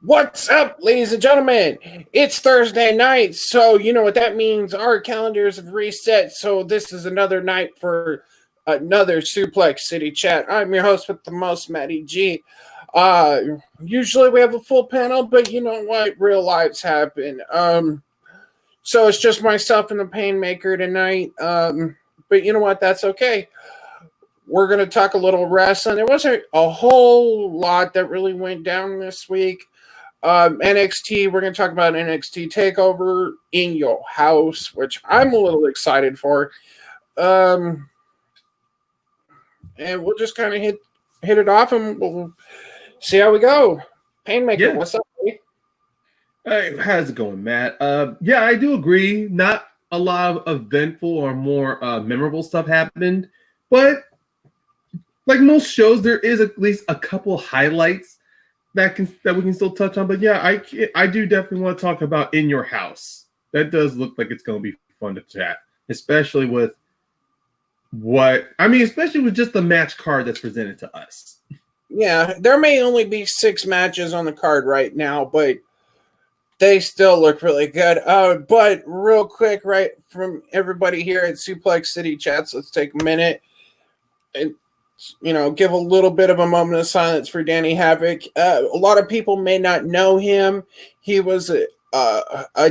What's up, ladies and gentlemen? It's Thursday night, so you know what that means. Our calendars have reset, so this is another night for another Suplex City Chat. I'm your host with the most, Matty G. Usually we have a full panel, but you know what? Real lives happen. So it's just myself and the Painmaker tonight. But you know what? That's okay. We're going to talk a little wrestling. There wasn't a whole lot that really went down this week. NXT, we're going to talk about NXT Takeover in your house, which I'm a little excited for. And we'll just kind of hit it off and we'll see how we go. Painmaker, what's up, buddy? Hey, how's it going, Matt? Yeah, I do agree. Not a lot of eventful or more memorable stuff happened, but like most shows, there is at least a couple highlights that we can still touch on. But yeah, I do definitely want to talk about In Your House. That does look like it's going to be fun to chat, especially with especially with just the match card that's presented to us. Yeah, there may only be 6 matches on the card right now, but they still look really good. But real quick, right, from everybody here at Suplex City Chats, let's take a minute and give a little bit of a moment of silence for Danny Havoc. A lot of people may not know him. He was a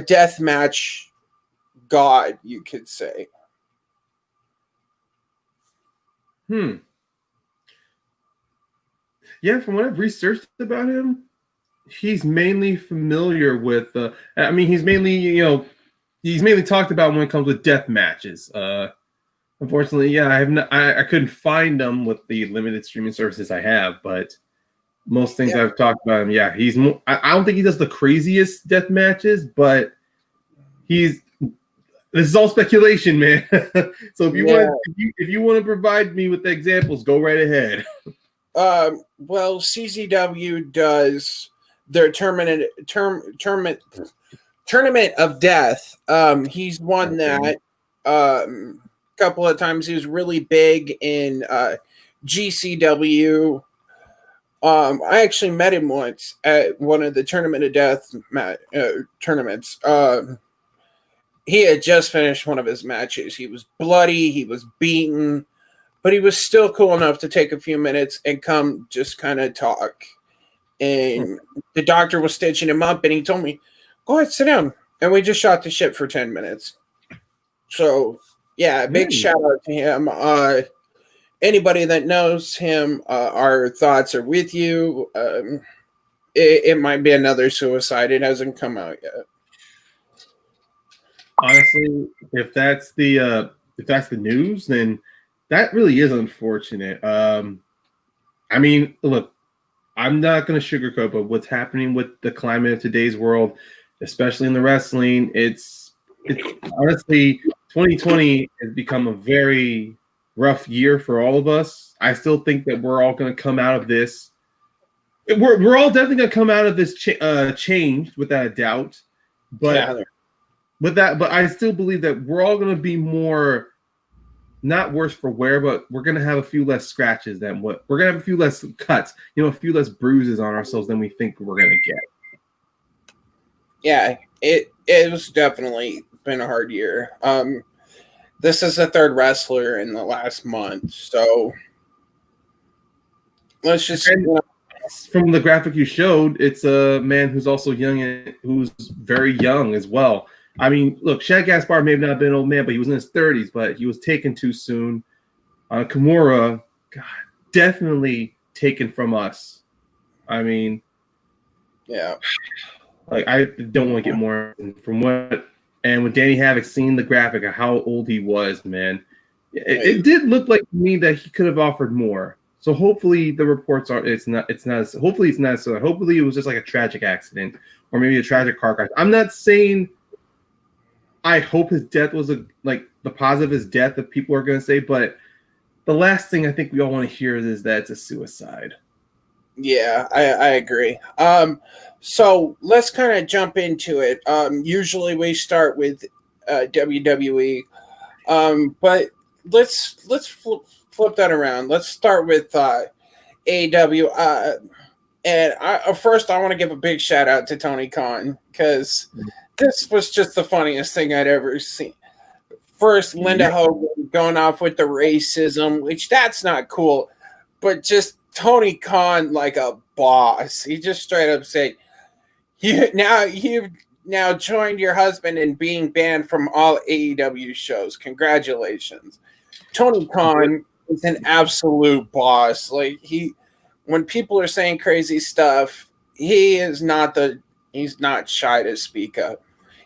death match god, you could say. Yeah, from what I've researched about him, he's mainly familiar with. He's mainly talked about when it comes with death matches. Unfortunately, yeah, I couldn't find them with the limited streaming services I have, but most things I've talked about him, yeah, he's. I don't think he does the craziest death matches, but this is all speculation, man. So if you want to provide me with the examples, go right ahead. Well, CZW does their tournament of death. He's won that. Couple of times. He was really big in GCW. I actually met him once at one of the tournament of death tournaments. He had just finished one of his matches. He was bloody, he was beaten, but he was still cool enough to take a few minutes and come just kind of talk. And the doctor was stitching him up, and he told me, "Go ahead, sit down." And we just shot the shit for 10 minutes. So yeah, big shout out to him. Anybody that knows him, our thoughts are with you. It might be another suicide. It hasn't come out yet. Honestly, if that's the news, then that really is unfortunate. Look, I'm not going to sugarcoat, but what's happening with the climate of today's world, especially in the wrestling, it's honestly. 2020 has become a very rough year for all of us. I still think that we're all going to come out of this. We're all definitely going to come out of this changed, without a doubt. But but I still believe that we're all going to be more, not worse for wear, but we're going to have a few less scratches than we're going to have a few less cuts, a few less bruises on ourselves than we think we're going to get. Yeah, it was definitely been a hard year. This is the 3rd wrestler in the last month, so let's just. From the graphic you showed, it's a man who's also young and who's very young as well. I mean, look, Shaq Gaspar may have not been an old man, but he was in his 30s, but he was taken too soon. Kimura, God, definitely taken from us. I mean, yeah. Like, I don't want to get more from what. And with Danny Havoc, seeing the graphic of how old he was, man, it did look like to me that he could have offered more. So hopefully the reports are hopefully it's not so. Hopefully it was just like a tragic accident or maybe a tragic car crash. I'm not saying I hope his death was the positive his death that people are going to say, but the last thing I think we all want to hear is that it's a suicide. Yeah, I agree. So let's kind of jump into it. Usually we start with WWE, but let's flip that around. Let's start with AEW. And first, I want to give a big shout out to Tony Khan because this was just the funniest thing I'd ever seen. First, Linda Hogan going off with the racism, which that's not cool, but just Tony Khan like a boss. He just straight up said, you've now joined your husband in being banned from all AEW shows. Congratulations. Tony Khan is an absolute boss. Like when people are saying crazy stuff, he's not shy to speak up.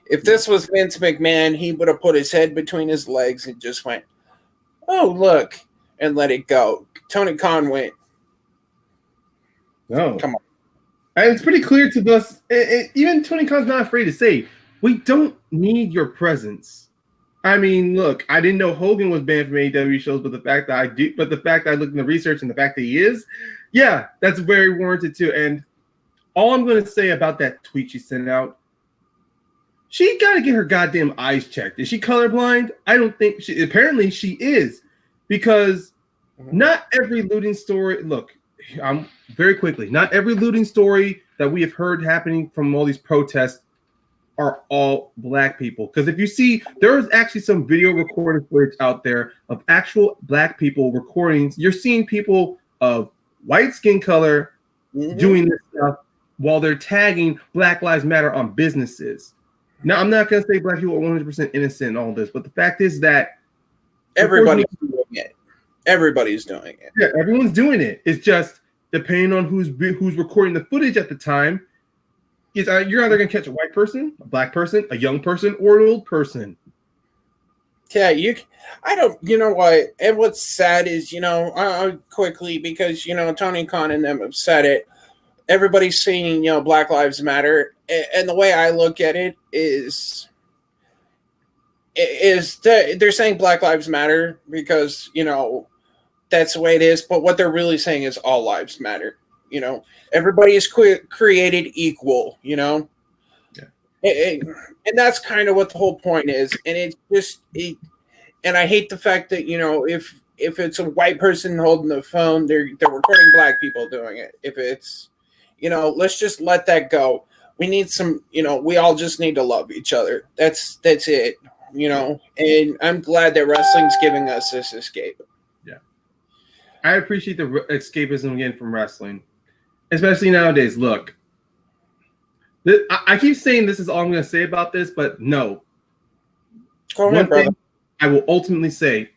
If this was Vince McMahon, he would have put his head between his legs and just went, "Oh, look," and let it go. Tony Khan went, "No, come on." And it's pretty clear to us. Even Tony Khan's not afraid to say, "We don't need your presence." I mean, look, I didn't know Hogan was banned from AEW shows, but the fact that I looked in the research and the fact that he is, yeah, that's very warranted too. And all I'm going to say about that tweet she sent out, she got to get her goddamn eyes checked. Is she colorblind? I don't think she. Apparently, she is, because not every looting story. Look, very quickly. Not every looting story that we have heard happening from all these protests are all black people. Because if you see, there is actually some video recording footage out there of actual black people recordings. You're seeing people of white skin color doing this stuff while they're tagging Black Lives Matter on businesses. Now, I'm not going to say black people are 100% innocent in all this, but the fact is that everybody's doing it. Everybody's doing it. Yeah, everyone's doing it. It's just depending on who's recording the footage at the time. You're either going to catch a white person, a black person, a young person, or an old person. Yeah, you know what? And what's sad is, quickly, because, Tony Khan and them have said it. Everybody's saying, Black Lives Matter. And the way I look at it is that they're saying Black Lives Matter because, that's the way it is. But what they're really saying is all lives matter. Everybody is created equal, Yeah. And that's kind of what the whole point is. And it's just, and I hate the fact that, if it's a white person holding the phone, they're recording black people doing it. If it's, let's just let that go. We need some, we all just need to love each other. That's it, and I'm glad that wrestling's giving us this escape. Yeah. I appreciate the escapism again from wrestling, especially nowadays. Look, I keep saying this is all I'm going to say about this, but no. One thing I will ultimately say,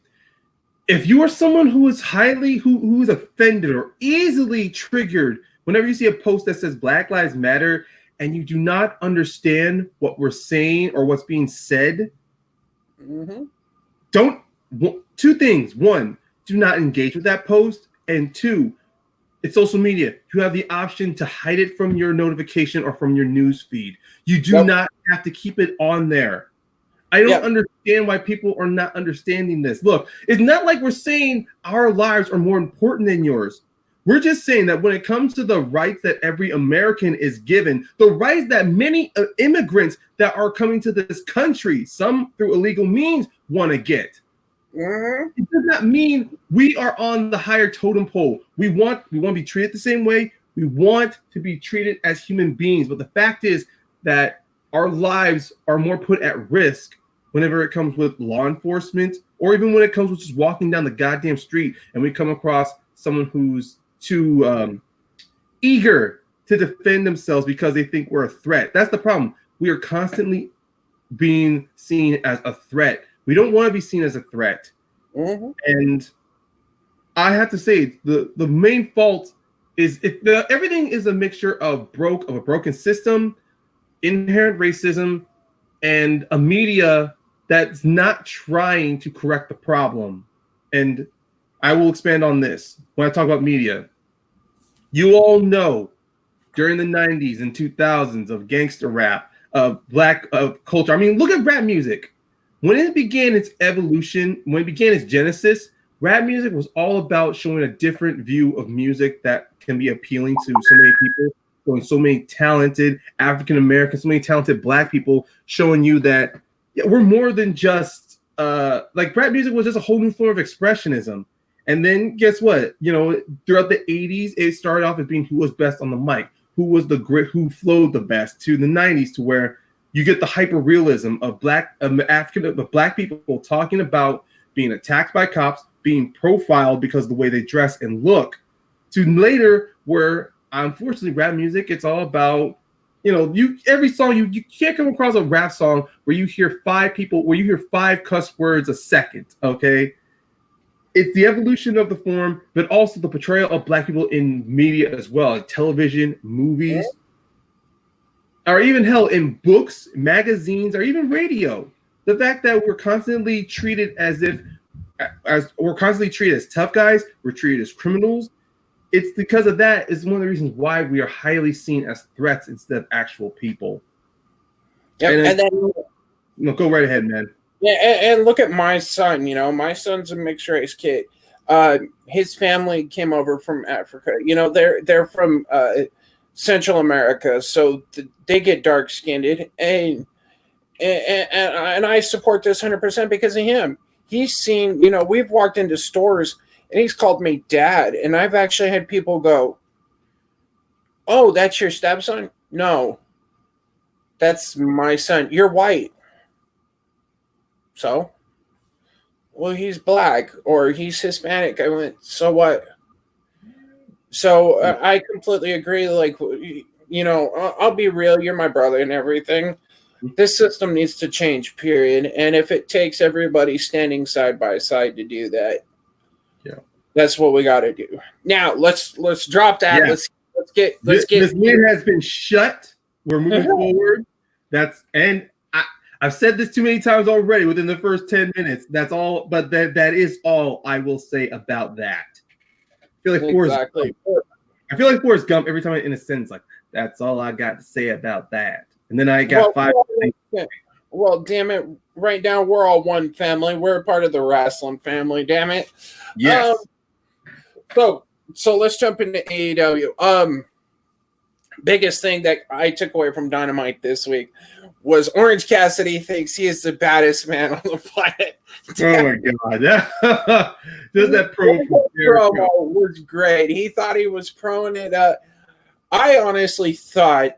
if you are someone who is who is offended or easily triggered whenever you see a post that says Black Lives Matter and you do not understand what we're saying or what's being said, two things. One, do not engage with that post. And two, it's social media. You have the option to hide it from your notification or from your news feed. You do not have to keep it on there. I don't understand why people are not understanding this. Look, it's not like we're saying our lives are more important than yours. We're just saying that when it comes to the rights that every American is given, the rights that many immigrants that are coming to this country, some through illegal means, want to get. It does not mean we are on the higher totem pole. We want to be treated the same way. We want to be treated as human beings. But the fact is that our lives are more put at risk whenever it comes with law enforcement, or even when it comes with just walking down the goddamn street and we come across someone who's too eager to defend themselves because they think we're a threat. That's the problem. We are constantly being seen as a threat. We don't want to be seen as a threat. And I have to say, the main fault is everything is a mixture of a broken system, inherent racism, and a media that's not trying to correct the problem. And I will expand on this when I talk about media. You all know during the 90s and 2000s of gangster rap, of culture. I mean, look at rap music. When it began its evolution, when it began its genesis, rap music was all about showing a different view of music that can be appealing to so many people, showing so many talented African Americans, so many talented Black people, showing you that we're more than just like rap music was just a whole new form of expressionism. And then guess what? Throughout the 80s, it started off as being who was best on the mic, who was the grit, who flowed the best, to the 90s, to where you get the hyper realism of black people talking about being attacked by cops, being profiled because of the way they dress and look, to later where unfortunately rap music, it's all about, every song you can't come across a rap song where you hear five cuss words a second. Okay, it's the evolution of the form, but also the portrayal of black people in media as well, like television, movies, or even hell in books, magazines, or even radio. The fact that we're constantly treated as tough guys, we're treated as criminals. It's because of that is one of the reasons why we are highly seen as threats instead of actual people. Yeah, and then go right ahead, man. Yeah, and look at my son. My son's a mixed race kid. His family came over from Africa. They're from Central America, so they get dark skinned, and I support this 100% because of him. He's seen. We've walked into stores and he's called me dad, and I've actually had people go, "Oh, that's your stepson?" No, that's my son. You're white. So, well, he's black or he's Hispanic. I went, so what? So I completely agree. Like, I'll be real. You're my brother and everything. This system needs to change, period. And if it takes everybody standing side by side to do that, that's what we got to do. Now, let's drop that. Yeah. Let's get. This lid has been shut. We're moving forward. I've said this too many times already within the first 10 minutes. That's all, but that is all I will say about that. I feel like Forrest Gump every time in a sentence, like, that's all I got to say about that. And then I got five. Well, damn it. Right now, we're all one family. We're a part of the wrestling family, damn it. Yes. So let's jump into AEW. Biggest thing that I took away from Dynamite this week was Orange Cassidy thinks he is the baddest man on the planet. Oh my god! Just that promo was great. He thought he was proing it up. I honestly thought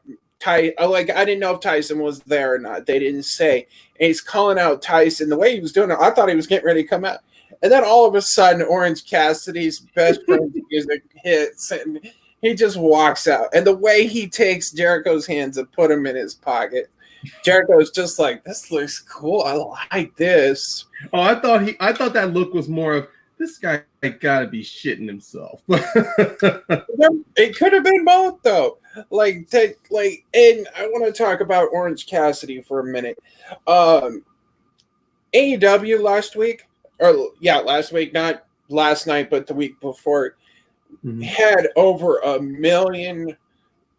I didn't know if Tyson was there or not. They didn't say. And he's calling out Tyson the way he was doing it. I thought he was getting ready to come out, and then all of a sudden, Orange Cassidy's best friend music hits and he just walks out. And the way he takes Jericho's hands and put them in his pocket. Jericho's just like, this looks cool. I like this. Oh, I thought that look was more of, this guy gotta be shitting himself. It could have been both though. And I want to talk about Orange Cassidy for a minute. AEW last week, not last night, but the week before, had over 1 million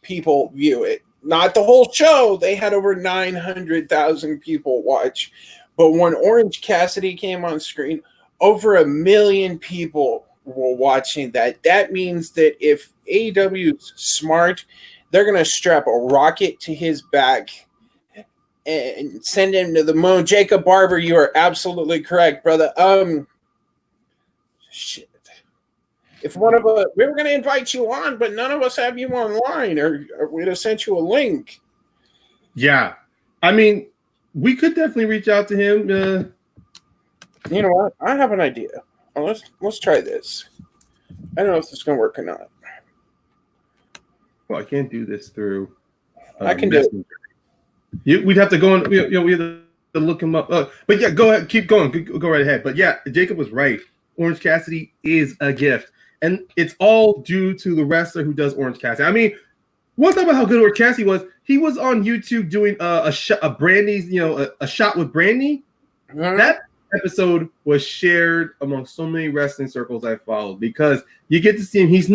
people view it. Not the whole show. They had over 900,000 people watch. But when Orange Cassidy came on screen, over 1 million people were watching that. That means that if AEW's smart, they're going to strap a rocket to his back and send him to the moon. Jacob Barber, you are absolutely correct, brother. Shit. If one of us, we were going to invite you on, but none of us have you online, or we'd have sent you a link. Yeah. I mean, we could definitely reach out to him. You know what? I have an idea. Let's try this. I don't know if this is going to work or not. Well, I can't do this through. I can do it. We'd have to go on. We have to look him up. But yeah, go ahead. Keep going. Go right ahead. But yeah, Jacob was right. Orange Cassidy is a gift. And it's all due to the wrestler who does Orange Cassidy. I mean, one thing about how good Orange Cassidy was, he was on YouTube doing a Brandy's, a shot with Brandy. Mm-hmm. That episode was shared among so many wrestling circles I followed because you get to see him. He's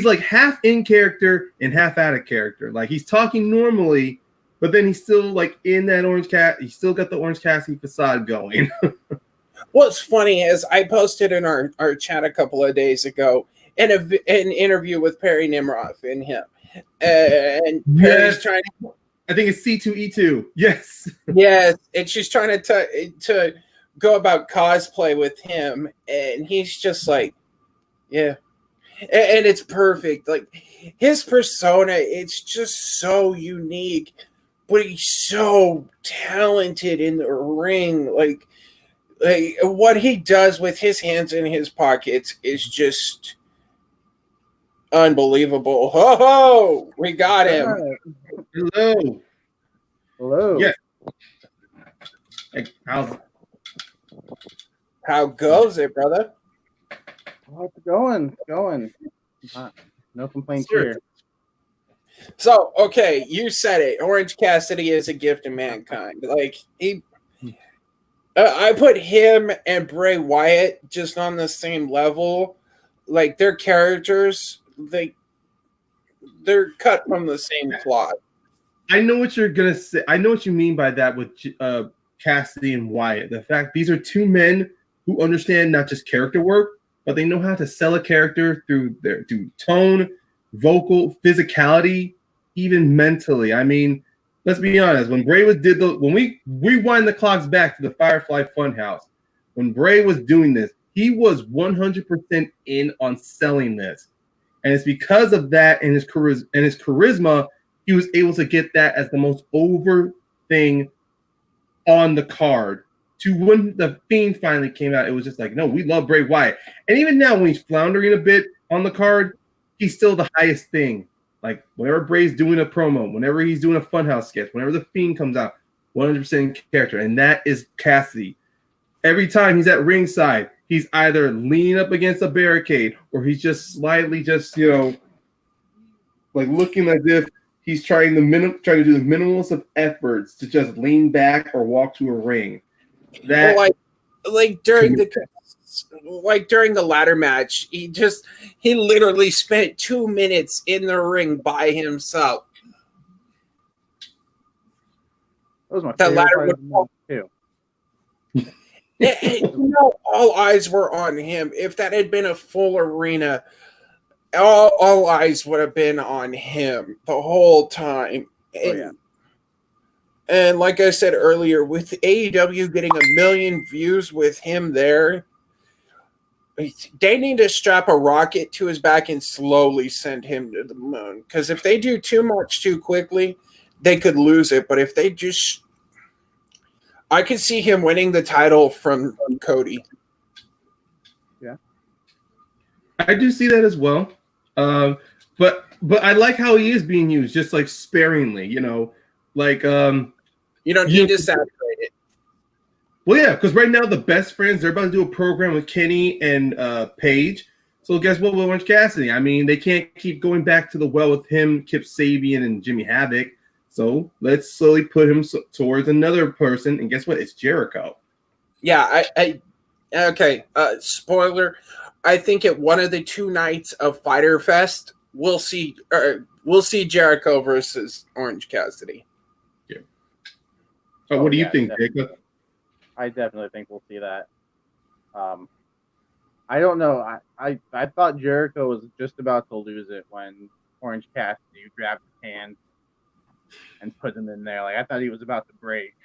like half in character and half out of character. Like he's talking normally, but then he's still like in that Orange Cat. He's still got the Orange Cassidy facade going. What's funny is I posted in our chat a couple of days ago an interview with Perry Nimroff and him. And Perry's trying to... I think it's C2E2. Yes. Yes. And she's trying to go about cosplay with him. And he's just like, Yeah. And it's perfect. Like his persona, it's just so unique, but he's so talented in the ring. Like what he does with his hands in his pockets is just unbelievable. Ho ho! We got him. Hello. Hello. Yeah. Like, How goes it, brother? How's it going? It's going. No complaints here. So, okay, you said it. Orange Cassidy is a gift of mankind. Like I put him and Bray Wyatt just on the same level. Like their characters, they're cut from the same cloth. I know what you're gonna say. I know what you mean by that with Cassidy and Wyatt. The fact these are two men who understand not just character work, but they know how to sell a character through tone, vocal, physicality, even mentally. I mean, let's be honest. When Bray when we rewind the clocks back to the Firefly Funhouse, when Bray was doing this, he was 100% in on selling this, and it's because of that and his charisma. He was able to get that as the most over thing on the card. To when the Fiend finally came out, it was just like, no, we love Bray Wyatt. And even now, when he's floundering a bit on the card, he's still the highest thing. Like, whenever Bray's doing a promo, whenever he's doing a Funhouse sketch, whenever the Fiend comes out, 100% character. And that is Cassidy. Every time he's at ringside, he's either leaning up against a barricade or he's just slightly like looking as if he's trying to do the minimalist of efforts to just lean back or walk to a ring. That like during the ladder match, he literally spent 2 minutes in the ring by himself. That was my favorite part of the match too. All eyes were on him. If that had been a full arena, all eyes would have been on him the whole time. And like I said earlier, with AEW getting 1 million views with him there, they need to strap a rocket to his back and slowly send him to the moon. Because if they do too much too quickly, they could lose it. But if they just... I could see him winning the title from Cody. Yeah. I do see that as well. But I like how he is being used, just like sparingly, you don't need to saturate it. Well, yeah, because right now the best friends, they're about to do a program with Kenny and Paige. So guess what with Orange Cassidy? I mean, they can't keep going back to the well with him, Kip Sabian, and Jimmy Havoc. So let's slowly put him towards another person. And guess what? It's Jericho. Yeah, okay. Spoiler. I think at one of the 2 nights of Fyter Fest, we'll see Jericho versus Orange Cassidy. Yeah. So what do you think, Jacob? I definitely think we'll see that. I don't know. I thought Jericho was just about to lose it when Orange Cassidy grabbed his hand and put him in there. Like, I thought he was about to break.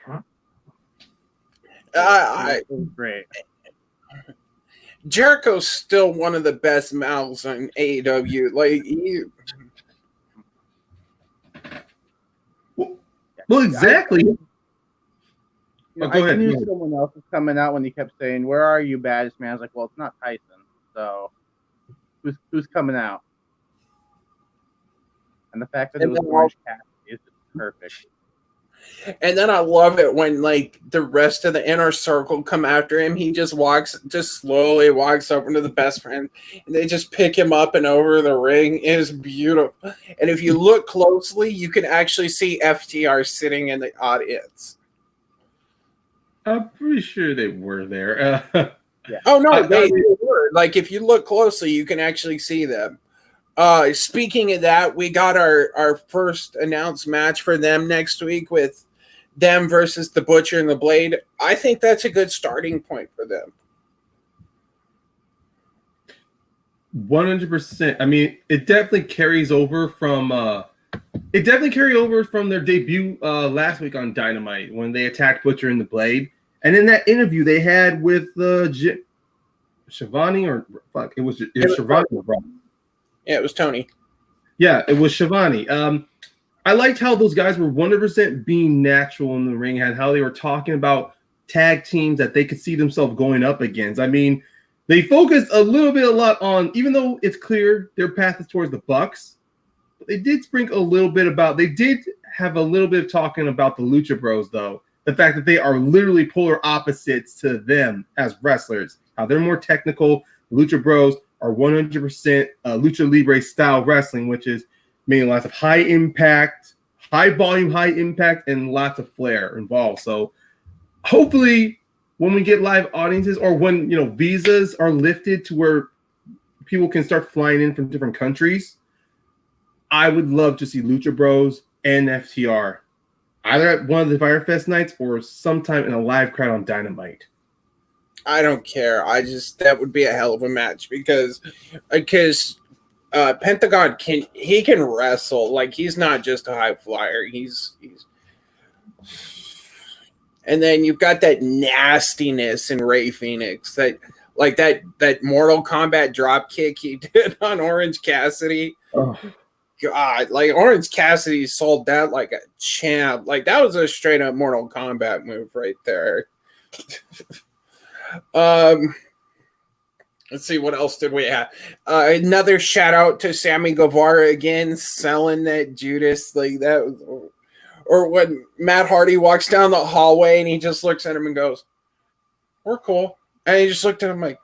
It was great. Jericho's still one of the best mouths on AEW. Well, exactly. Go ahead. I knew someone else was coming out when he kept saying, "Where are you, baddest man?" I was like, "Well, it's not Tyson, so who's coming out?" And the fact that it was Orange Cassidy is just perfect. And then I love it when the rest of the inner circle come after him. He just slowly walks over to the best friend, and they just pick him up and over the ring. It is beautiful. And if you look closely, you can actually see FTR sitting in the audience. I'm pretty sure they were there. Yeah. Oh no, they were. If you look closely, you can actually see them. Speaking of that, we got our first announced match for them next week with them versus the Butcher and the Blade. I think that's a good starting point for them. 100%. I mean, it definitely carries over from their debut last week on Dynamite when they attacked Butcher and the Blade. And in that interview they had with Shivani or fuck? It was Shivani. Yeah, it was Tony. Yeah, it was Shivani. I liked how those guys were 100% being natural in the ring and how they were talking about tag teams that they could see themselves going up against. I mean, they focused a lot on, even though it's clear their path is towards the Bucks, they did sprinkle a little bit about, they did have a little bit of talking about the Lucha Bros, though. The fact that they are literally polar opposites to them as wrestlers. How they're more technical. Lucha Bros are 100% Lucha Libre style wrestling, which is meaning lots of high impact, high volume, high impact, and lots of flair involved. So hopefully when we get live audiences or when, visas are lifted to where people can start flying in from different countries, I would love to see Lucha Bros and FTR either at one of the Firefest nights or sometime in a live crowd on Dynamite. I don't care. That would be a hell of a match because Pentagon can wrestle. Like, he's not just a high flyer. He's and then you've got that nastiness in Ray Phoenix, that Mortal Kombat drop kick he did on Orange Cassidy. Oh. God, like Orange Cassidy sold that like a champ. Like, that was a straight up Mortal Kombat move right there. Let's see, what else did we have? Another shout out to Sammy Guevara again, selling that Judas, like that was, or when Matt Hardy walks down the hallway and he just looks at him and goes, "We're cool," and he just looked at him like,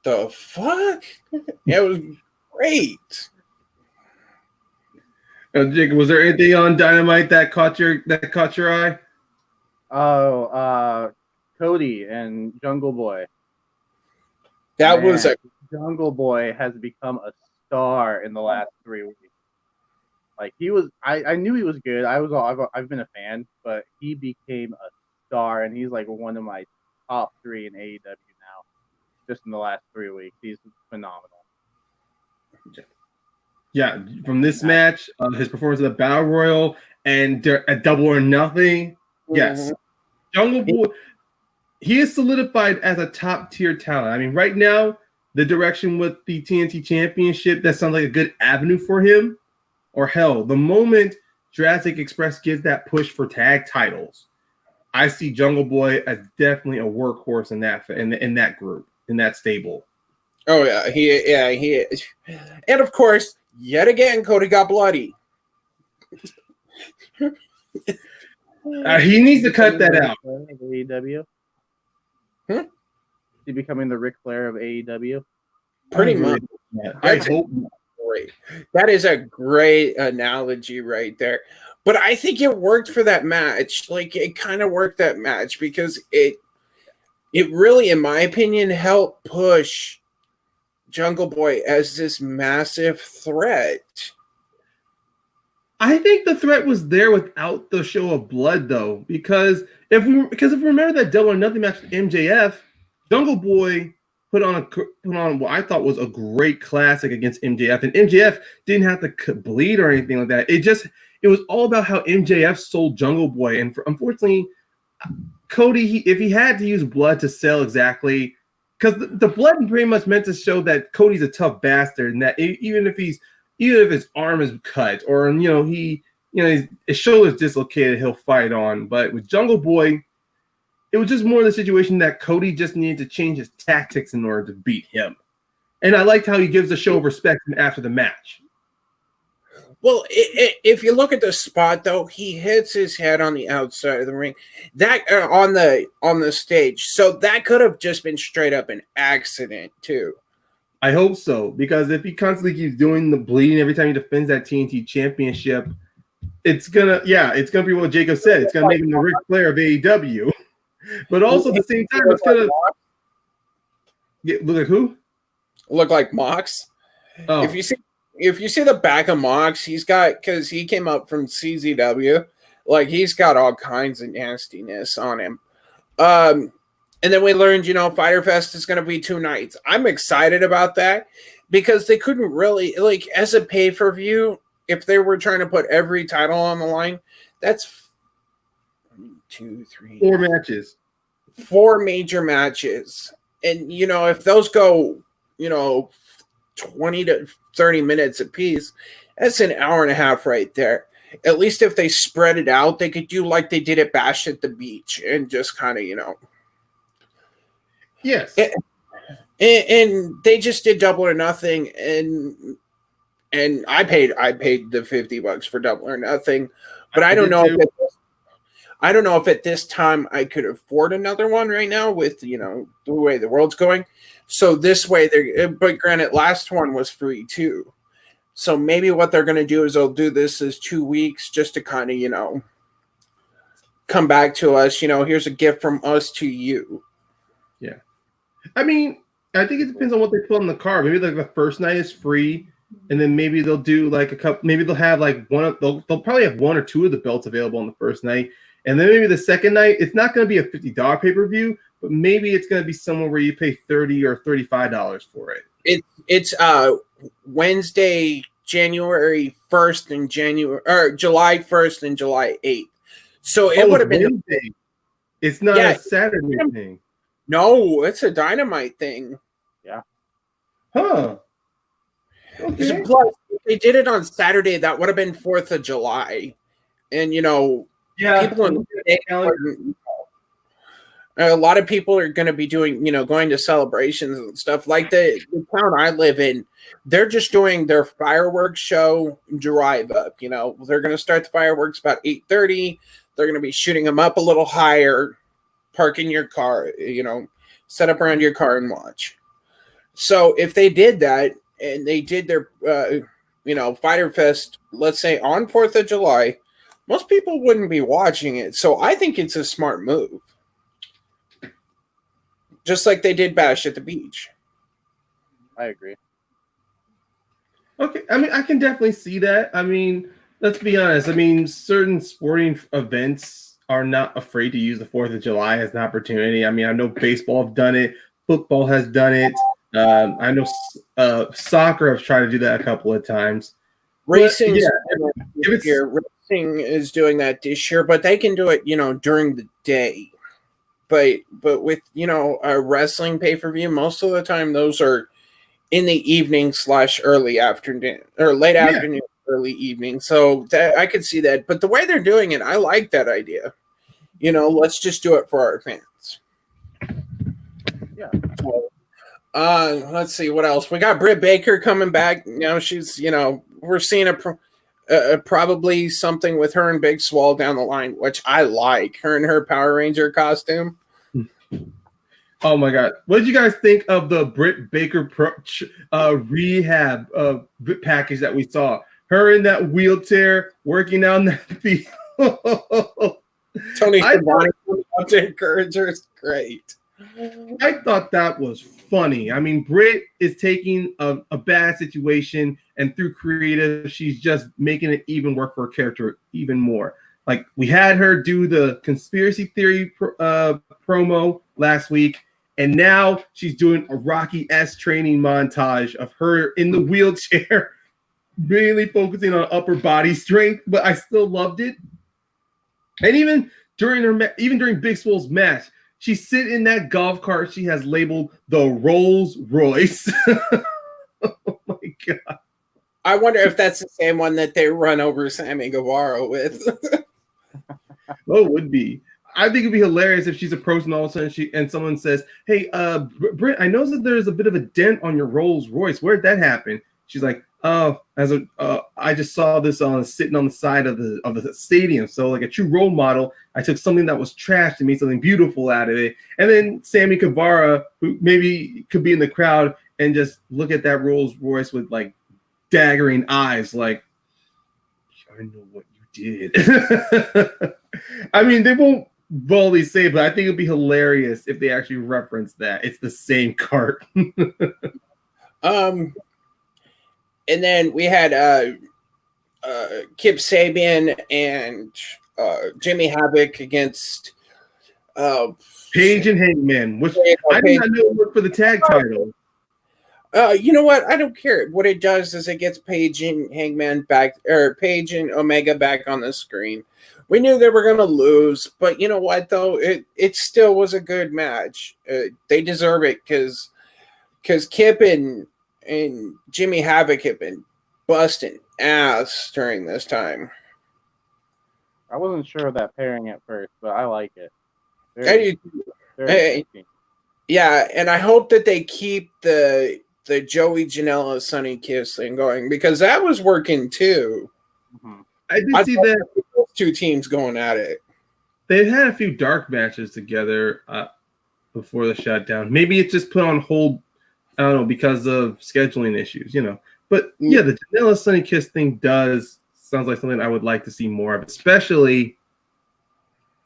"The fuck?" Yeah, it was great. Jake, was there anything on Dynamite that caught your eye? Oh, Cody and Jungle Boy. That was Jungle Boy has become a star in the last 3 weeks. Like, he was, I knew he was good. I've been a fan, but he became a star, and he's like one of my top 3 in AEW now. Just in the last 3 weeks, he's phenomenal. Yeah, from this match, his performance at the Battle Royal and at Double or Nothing, yes, Jungle Boy, he is solidified as a top tier talent. I mean, right now, the direction with the TNT Championship, that sounds like a good avenue for him. Or hell, the moment Jurassic Express gives that push for tag titles, I see Jungle Boy as definitely a workhorse in that group, in that stable. Oh yeah, he is. And of course, yet again, Cody got bloody. He needs to cut that out. AEW. Is he becoming the Ric Flair of AEW? Pretty much. I hope. Great. That is a great analogy right there. But I think it worked for that match. Like, it kind of worked that match because it really, in my opinion, helped push Jungle Boy as this massive threat. I think the threat was there without the show of blood, though, because if we remember that Double or Nothing match with MJF, Jungle Boy put on what I thought was a great classic against MJF, and MJF didn't have to bleed or anything like that. It was all about how MJF sold Jungle Boy, and unfortunately, Cody, if he had to use blood to sell exactly, because the blood pretty much meant to show that Cody's a tough bastard, and that even if his arm is cut or his shoulder's dislocated, he'll fight on. But with Jungle Boy, it was just more the situation that Cody just needed to change his tactics in order to beat him. And I liked how he gives a show of respect after the match. Well, if you look at the spot, though, he hits his head on the outside of the ring, that on the stage. So that could have just been straight up an accident too. I hope so, because if he constantly keeps doing the bleeding every time he defends that TNT Championship, it's gonna be what Jacob said. It's gonna make him the Ric Flair of AEW. But also at the same time, it's gonna look like who? Look like Mox. Oh. If you see the back of Mox, because he came up from CZW, like, he's got all kinds of nastiness on him. And then we learned, Fyter Fest is going to be 2 nights. I'm excited about that because they couldn't really, like, as a pay-per-view, if they were trying to put every title on the line, that's 1, 2, 3, 4 matches. 4 major matches. And if those go 20 to 30 minutes a piece, that's an hour and a half right there. At least if they spread it out, they could do like they did at Bash at the Beach and just kind of Yes. And they just did Double or Nothing, and I paid the $50 for Double or Nothing, but I don't know if at this time I could afford another one right now with the way the world's going. So this way, but granted, last one was free too. So maybe what they're going to do is they'll do this as 2 weeks just to kind of come back to us. Here's a gift from us to you. Yeah, I mean, I think it depends on what they put on the card. Maybe like the first night is free, and then maybe they'll do like a couple. Maybe they'll have like they'll probably have one or two of the belts available on the first night, and then maybe the second night it's not going to be a $50 pay-per-view, but maybe it's going to be somewhere where you pay $30 or $35 for it. It's Wednesday, January 1st and July 1st and July 8th. So it would have been Wednesday. It's not a Saturday thing. No, it's a Dynamite thing. Yeah. Huh. Okay. Plus, if they did it on Saturday, that would have been 4th of July. And people in a lot of people are going to be doing, going to celebrations and stuff. Like the town I live in, they're just doing their fireworks show drive up. They're going to start the fireworks about 8:30. They're going to be shooting them up a little higher, park in your car, set up around your car and watch. So if they did that and they did their, Fyter Fest, let's say on 4th of July, most people wouldn't be watching it. So I think it's a smart move. Just like they did Bash at the Beach. I agree. Okay, I mean, I can definitely see that. I mean, let's be honest. I mean, certain sporting events are not afraid to use the 4th of July as an opportunity. I mean, I know baseball have done it. Football has done it. I know soccer has tried to do that a couple of times. Racing is doing that this year, but they can do it, during the day. But with a wrestling pay-per-view, most of the time those are in the evening / early afternoon or late afternoon, early evening. So I could see that. But the way they're doing it, I like that idea. Let's just do it for our fans. Yeah. Let's see what else we got. Britt Baker coming back. She's we're seeing probably something with her and Big Swole down the line, which I like. Her and her Power Ranger costume. Oh my God! What did you guys think of the Britt Baker rehab package that we saw? Her in that wheelchair working on that field. Tony Schiavone out to encourage her is great. I thought that was funny. I mean, Britt is taking a bad situation, and through creative, she's just making it even work for her character even more. Like, we had her do the conspiracy theory promo last week, and now she's doing a Rocky S training montage of her in the wheelchair, really focusing on upper body strength, but I still loved it. And even during Big Swole's match, she's sitting in that golf cart she has labeled the Rolls Royce. Oh my God. I wonder if that's the same one that they run over Sammy Guevara with. Oh, it would be. I think it'd be hilarious if she's approaching all of a sudden and someone says, "Hey, Britt, I noticed that there's a bit of a dent on your Rolls Royce. Where'd that happen?" She's like, "Oh, I just saw this sitting on the side of the stadium. So, like a true role model, I took something that was trashed and made something beautiful out of it." And then Sammy Guevara, who maybe could be in the crowd and just look at that Rolls Royce with like daggering eyes, like, "I know what you did." I mean, they won't boldly say, but I think it'd be hilarious if they actually reference that. It's the same cart. And then we had Kip Sabian and Jimmy Havoc against Paige and Hangman, which I did not know worked for the tag title. You know what? I don't care. What it does is it gets Paige and Hangman back, or Paige and Omega back on the screen. We knew they were going to lose, but you know what? Though it still was a good match. They deserve it because Kip and Jimmy Havoc have been busting ass during this time. I wasn't sure of that pairing at first, but I like it. Very yeah, and I hope that they keep the Joey Janela Sunny Kiss thing going because that was working too. Mm-hmm. I did see that those two teams going at it. They've had a few dark matches together before the shutdown. Maybe it's just put on hold. I don't know because of scheduling issues, you know. But yeah, the Janela Sunny Kiss thing sounds like something I would like to see more of, especially.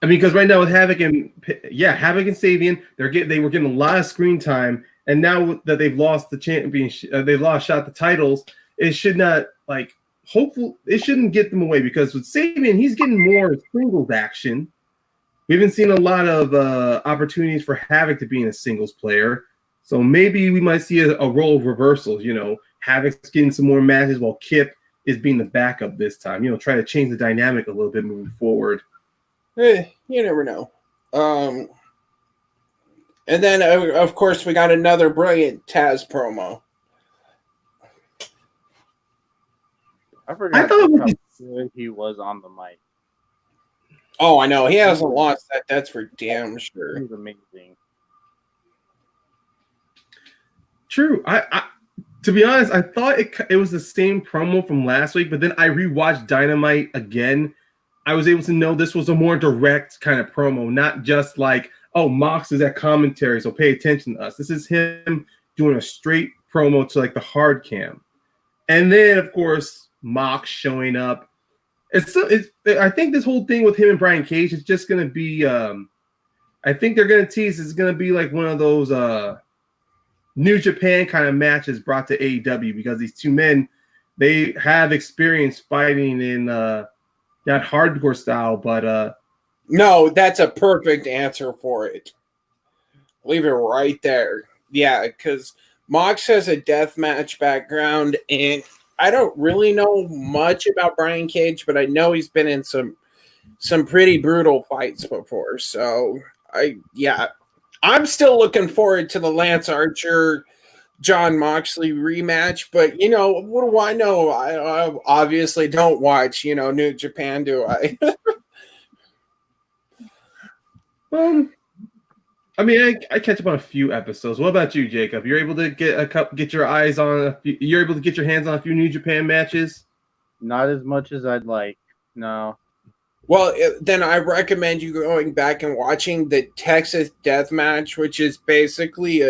I mean, because right now with Havoc and Sabian, they were getting a lot of screen time, and now that they've lost the championship, shot the titles. It should not it shouldn't get them away because with Sabian, he's getting more singles action. We haven't seen a lot of opportunities for Havoc to be in a singles player, so maybe we might see a role of reversals. You know, Havoc's getting some more matches while Kip is being the backup this time. You know, try to change the dynamic a little bit moving forward. You never know. And then, of course, we got another brilliant Taz promo. I thought how good he was on the mic. Oh, I know. He hasn't lost that. That's for damn sure. He's amazing. True. I to be honest, I thought it was the same promo from last week, but then I rewatched Dynamite again. I was able to know this was a more direct kind of promo, not just like, oh, Mox is at commentary, so pay attention to us. This is him doing a straight promo to like the hard cam. And then, of course, Mox showing up. I think this whole thing with him and Brian Cage is just going to be, I think they're going to tease it's going to be like one of those New Japan kind of matches brought to AEW because these two men, they have experience fighting in not hardcore style, but no, that's a perfect answer for it. Leave it right there. Yeah, because Mox has a deathmatch background, and I don't really know much about Brian Cage, but I know he's been in some pretty brutal fights before. So I'm still looking forward to the Lance Archer John Moxley rematch, but you know, what do I know? I obviously don't watch, New Japan, do I? I mean, I catch up on a few episodes. What about you, Jacob? You're able to get your eyes on you're able to get your hands on a few New Japan matches? Not as much as I'd like. No. Well, then I recommend you going back and watching the Texas Death Match, which is basically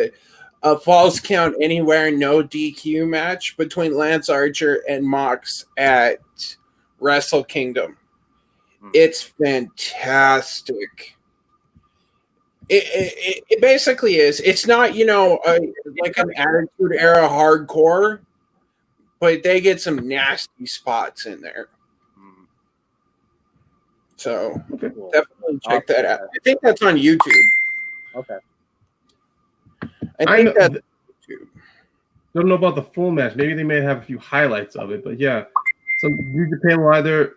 a false count anywhere, no DQ match between Lance Archer and Mox at Wrestle Kingdom. It's fantastic. It basically is. It's not, like an Attitude Era hardcore, but they get some nasty spots in there. So definitely check that out. I think that's on YouTube. Okay. I think that's on YouTube. Don't know about the full match. Maybe they may have a few highlights of it, but yeah. So New Japan will either,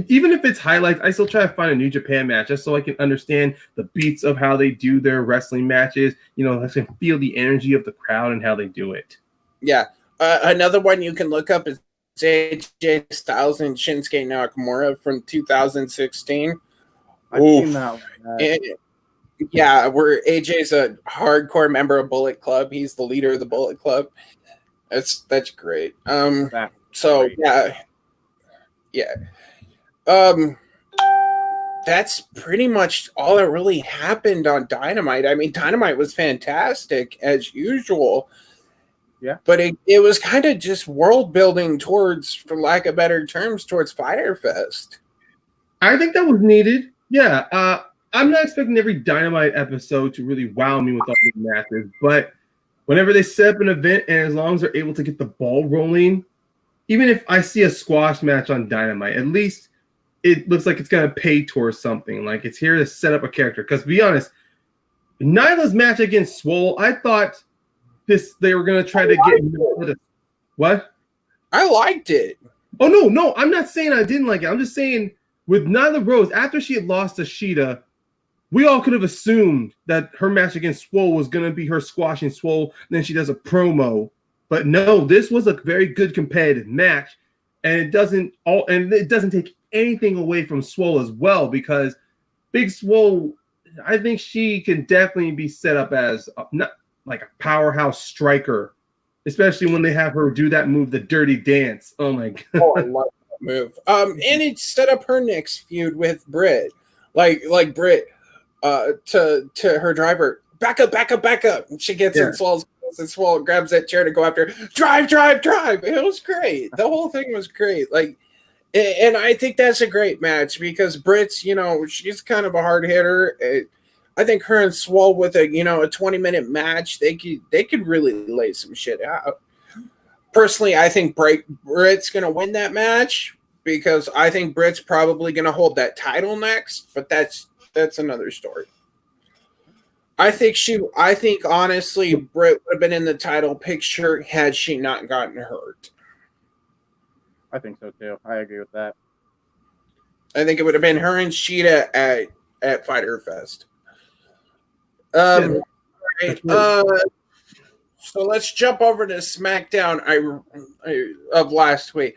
even if it's highlights, I still try to find a New Japan match just so I can understand the beats of how they do their wrestling matches. I can feel the energy of the crowd and how they do it. Yeah. Another one you can look up is AJ Styles and Shinsuke Nakamura from 2016. I've seen that one. Yeah, where AJ's a hardcore member of Bullet Club. He's the leader of the Bullet Club. That's great. So yeah. That's pretty much all that really happened on Dynamite. I mean, Dynamite was fantastic as usual. Yeah. But it was kind of just world building towards, for lack of better terms, towards Fyter Fest. I think that was needed. Yeah. I'm not expecting every Dynamite episode to really wow me with all the matches, but whenever they set up an event and as long as they're able to get the ball rolling, even if I see a squash match on Dynamite, at least it looks like it's going to pay towards something. Like it's here to set up a character. Because to be honest, Nyla's match against Swole, I thought they were gonna try to get what? I liked it. Oh no, I'm not saying I didn't like it. I'm just saying with Nyla Rose, after she had lost to Sheeta, we all could have assumed that her match against Swole was gonna be her squashing Swole, and then she does a promo. But no, this was a very good competitive match, and it doesn't take anything away from Swole as well, because Big Swole, I think she can definitely be set up as not like a powerhouse striker, especially when they have her do that move, the Dirty Dance. Oh my god! Oh, I love that move. And it set up her next feud with Britt, like Britt, to her driver, back up. She gets in Swole grabs that chair to go after her. Drive. It was great. The whole thing was great. Like, and I think that's a great match because Britt's, she's kind of a hard hitter. I think her and Swole with a 20-minute match, they could really lay some shit out. Personally, I think Britt's gonna win that match because I think Britt's probably gonna hold that title next, but that's another story. I think honestly, Britt would have been in the title picture had she not gotten hurt. I think so too. I agree with that. I think it would have been her and Sheeta at Fyter Fest. Right. So let's jump over to SmackDown of last week.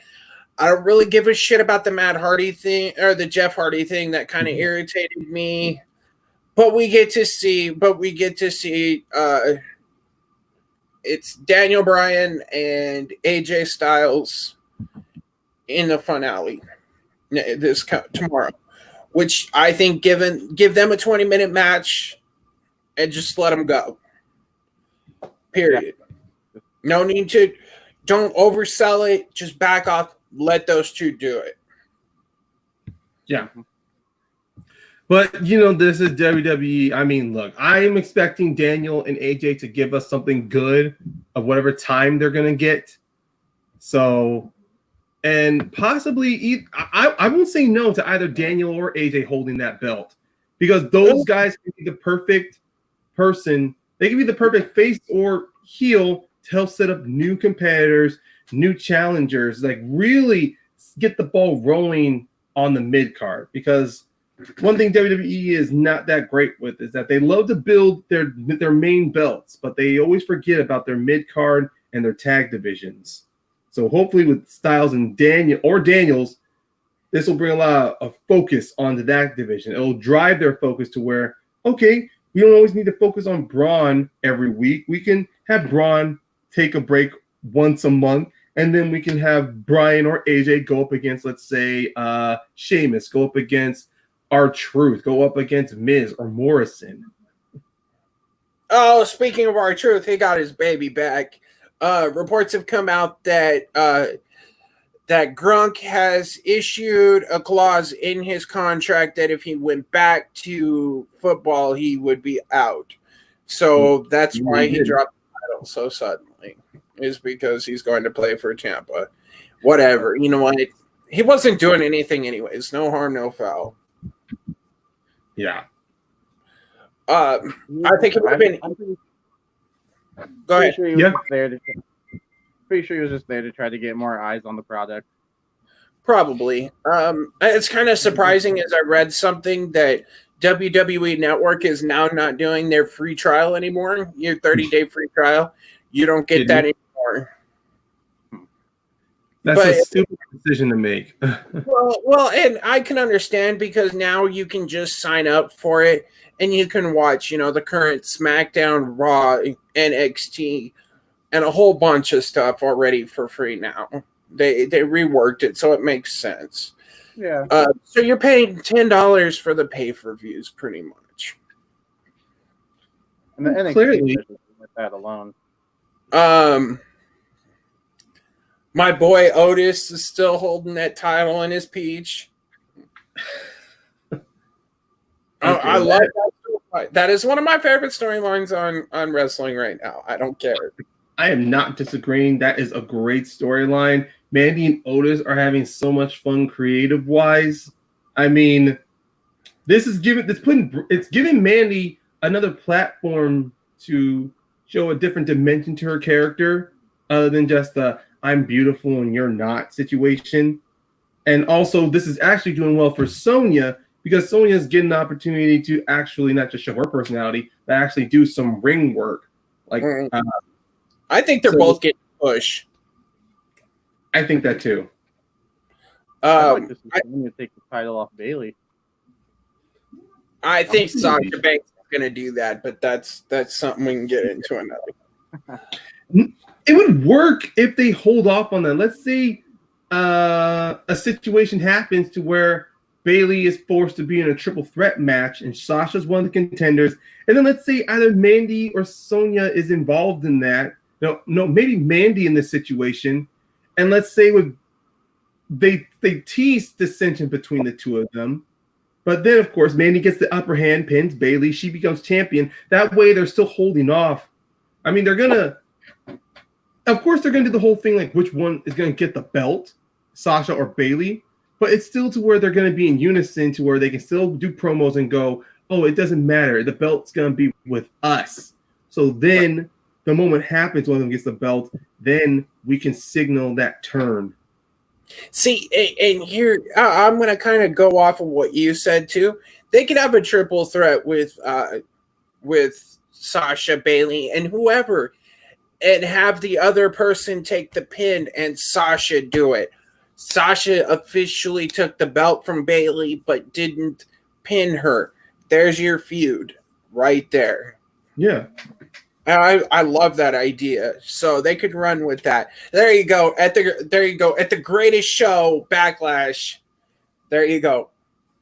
I don't really give a shit about the Matt Hardy thing or the Jeff Hardy thing. That kind of irritated me. But we get to see it's Daniel Bryan and AJ Styles in the finale tomorrow, which I think give them a 20-minute match and just let them go. Period. Yeah. No need to. Don't oversell it. Just back off. Let those two do it. Yeah. But, this is WWE. I mean, look, I am expecting Daniel and AJ to give us something good of whatever time they're going to get. So, and possibly, I won't say no to either Daniel or AJ holding that belt because those guys can be the perfect person. They can be the perfect face or heel to help set up new competitors, new challengers, like really get the ball rolling on the mid-card because one thing WWE is not that great with is that they love to build their main belts, but they always forget about their mid-card and their tag divisions. So hopefully with Styles and Daniels, this will bring a lot of focus onto that division. It'll drive their focus to where, okay, we don't always need to focus on Braun every week. We can have Braun take a break once a month, and then we can have Bryan or AJ go up against, let's say, Sheamus, go up against R-Truth, go up against Miz or Morrison. Oh, speaking of R-Truth, he got his baby back. Reports have come out that that Grunk has issued a clause in his contract that if he went back to football, he would be out. So that's why he dropped the title so suddenly, is because he's going to play for Tampa. Whatever. You know what? He wasn't doing anything anyways. No harm, no foul. Yeah. I think it would have been. Go ahead. Pretty sure he was just there to try to get more eyes on the product. Probably. It's kind of surprising as I read something that WWE Network is now not doing their free trial anymore. Your 30-day free trial. You don't get that anymore. That's a stupid decision to make. well, and I can understand because now you can just sign up for it and you can watch, the current SmackDown, Raw, NXT, and a whole bunch of stuff already for free now. They reworked it, so it makes sense. Yeah. So you're paying $10 for the pay-per-views, pretty much. And the NXT clearly with that alone. My boy Otis is still holding that title in his peach. I love that. That is one of my favorite storylines on wrestling right now. I don't care. I am not disagreeing. That is a great storyline. Mandy and Otis are having so much fun creative wise. I mean, it's giving Mandy another platform to show a different dimension to her character other than just the I'm beautiful and you're not situation. And also, this is actually doing well for Sonya because Sonya's getting the opportunity to actually not just show her personality, but actually do some ring work. Like, I think they're both getting pushed. I think that too. I'd like to see Sonya take the title off Bayley. I think Sasha Banks is going to do that, but that's something we can get into another. It would work if they hold off on that. Let's say a situation happens to where Bayley is forced to be in a triple threat match and Sasha's one of the contenders. And then let's say either Mandy or Sonya is involved in that. No, maybe Mandy in this situation. And let's say they tease dissension between the two of them. But then, of course, Mandy gets the upper hand, pins Bayley. She becomes champion. That way, they're still holding off. I mean, of course, they're going to do the whole thing like which one is going to get the belt, Sasha or Bayley. But it's still to where they're going to be in unison to where they can still do promos and go, oh, it doesn't matter. The belt's going to be with us. So then the moment happens, one of them gets the belt, then we can signal that turn. See, and here I'm going to kind of go off of what you said too. They could have a triple threat with Sasha, Bayley, and whoever, and have the other person take the pin and Sasha do it. Sasha officially took the belt from Bayley, but didn't pin her. There's your feud right there. Yeah. I love that idea. So they could run with that. There you go. At the greatest show, Backlash. There you go.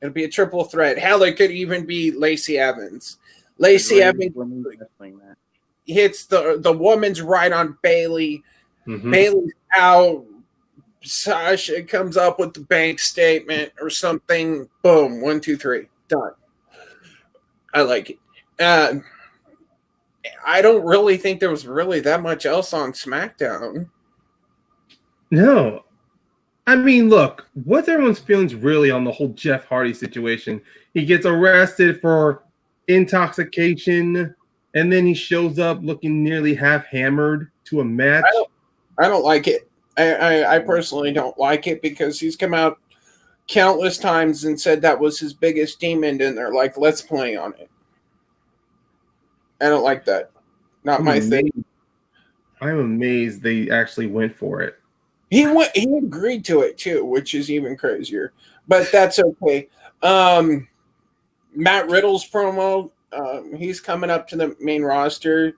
It'll be a triple threat. Hell, it could even be Lacey Evans. Lacey Evans hits the woman's right on Bayley. Mm-hmm. Bayley's out. Sasha comes up with the bank statement or something. Boom. 1, 2, 3. Done. I like it. I don't really think there was really that much else on SmackDown. No. I mean, look, what's everyone's feelings really on the whole Jeff Hardy situation? He gets arrested for intoxication, and then he shows up looking nearly half hammered to a match. I don't like it. I personally don't like it because he's come out countless times and said that was his biggest demon, and they're like, let's play on it. I don't like that. Not my thing. I'm amazed they actually went for it. He agreed to it too, which is even crazier. But that's okay. Matt Riddle's promo, he's coming up to the main roster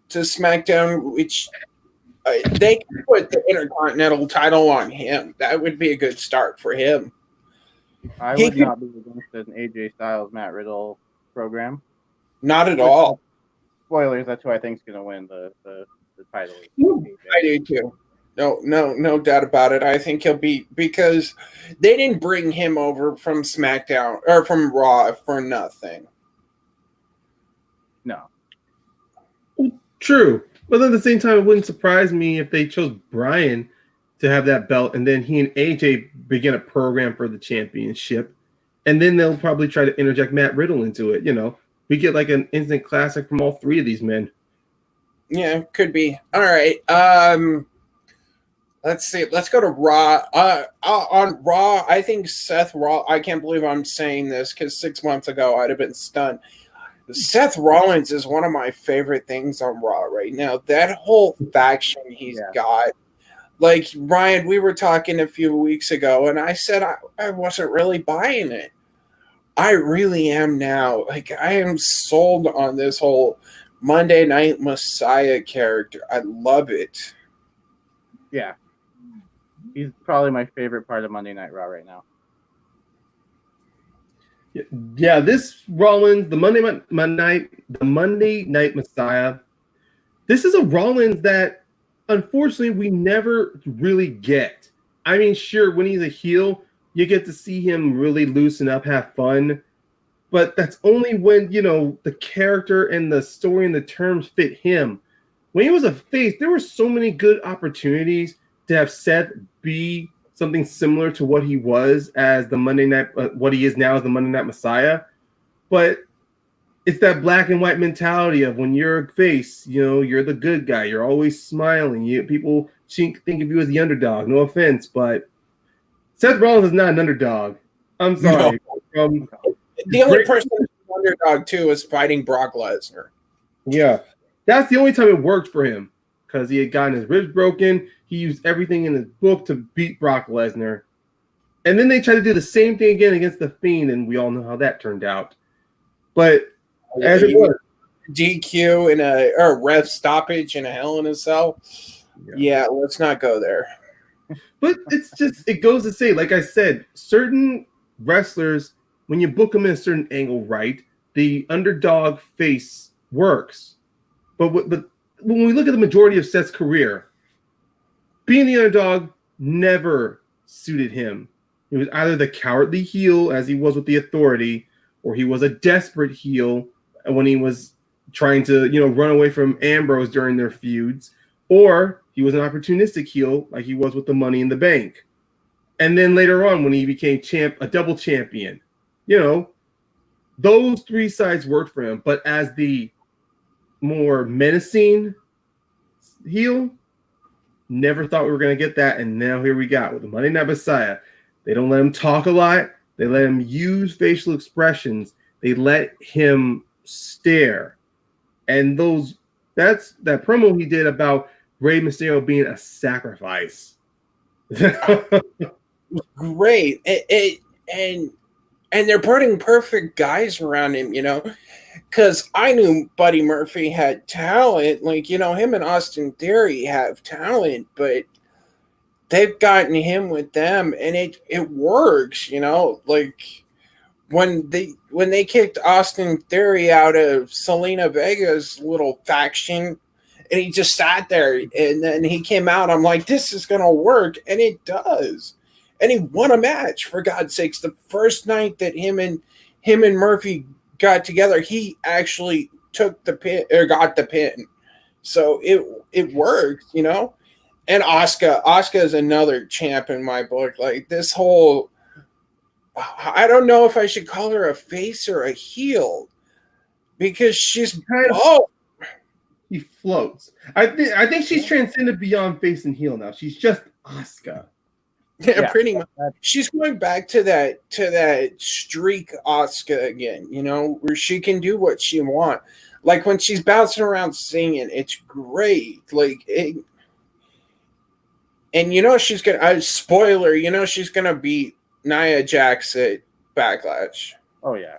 to SmackDown, which they can put the Intercontinental title on him. That would be a good start for him. I would not be against an AJ Styles Matt Riddle program. Not at all. Spoilers, that's who I think is going to win the title. I do too. No doubt about it. I think he'll be, because they didn't bring him over from SmackDown or from Raw for nothing. No. True. But at the same time, it wouldn't surprise me if they chose Bryan to have that belt and then he and AJ begin a program for the championship. And then they'll probably try to interject Matt Riddle into it, you know. We get like an instant classic from all three of these men. Yeah, could be. All right. Let's see. Let's go to Raw. On Raw, I think Seth Rollins. I can't believe I'm saying this because 6 months ago I'd have been stunned. Seth Rollins is one of my favorite things on Raw right now. That whole faction he's got. Like, Ryan, we were talking a few weeks ago, and I said I wasn't really buying it. I really am now. Like, I am sold on this whole Monday Night Messiah character. I love it. Yeah. He's probably my favorite part of Monday Night Raw right now. Yeah, this Rollins, the Monday Night Messiah, this is a Rollins that, unfortunately, we never really get. I mean, sure, when he's a heel, you get to see him really loosen up, have fun. But that's only when, you know, the character and the story and the terms fit him. When he was a face, there were so many good opportunities to have Seth be something similar to what he was as the Monday Night, what he is now as the Monday Night Messiah. But it's that black and white mentality of when you're a face, you're the good guy. You're always smiling. People think of you as the underdog. No offense, but Seth Rollins is not an underdog. I'm sorry. No. The only person who's an underdog too is fighting Brock Lesnar. Yeah, that's the only time it worked for him because he had gotten his ribs broken. He used everything in his book to beat Brock Lesnar. And then they tried to do the same thing again against The Fiend, and we all know how that turned out. But as it was, DQ in a ref stoppage in a Hell in a Cell. Yeah, let's not go there. But it goes to say, like I said, certain wrestlers, when you book them in a certain angle right, the underdog face works. But when we look at the majority of Seth's career, being the underdog never suited him. He was either the cowardly heel, as he was with the Authority, or he was a desperate heel when he was trying to, run away from Ambrose during their feuds, or he was an opportunistic heel like he was with the Money in the Bank. And then later on, when he became a double champion, those three sides worked for him. But as the more menacing heel, never thought we were going to get that. And now here we got with the Monday Night Messiah. They don't let him talk a lot. They let him use facial expressions. They let him stare. And that promo he did about Rey Mysterio being a sacrifice. Great. And they're putting perfect guys around him, because I knew Buddy Murphy had talent. Like, him and Austin Theory have talent, but they've gotten him with them, and it works, like when they kicked Austin Theory out of Selena Vega's little faction, and he just sat there, and then he came out. I'm like, this is gonna work, and it does. And he won a match, for God's sakes. The first night that him and Murphy got together, he actually took the pin or got the pin. So it worked, And Asuka is another champ in my book. Like this whole, I don't know if I should call her a face or a heel, because she's He floats. I think she's transcended beyond face and heel now. She's just Asuka. Yeah, pretty much. She's going back to that streak Asuka again, where she can do what she wants. Like when she's bouncing around singing, it's great. Like and she's gonna spoiler, she's gonna beat Nia Jax at Backlash. Oh yeah.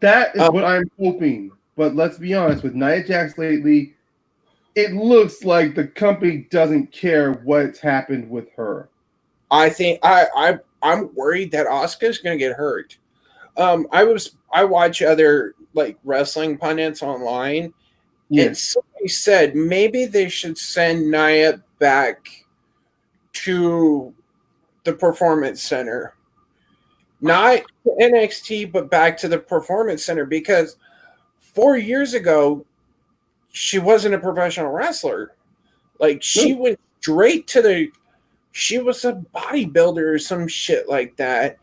That is what I'm hoping. But let's be honest, with Nia Jax lately, it looks like the company doesn't care what's happened with her. I think I'm worried that Asuka's gonna get hurt. I watch other like wrestling pundits online, and somebody said maybe they should send Nia back to the Performance Center, not to NXT, but back to the Performance Center, because 4 years ago she wasn't a professional wrestler. Like she went straight to she was a bodybuilder or some shit like that,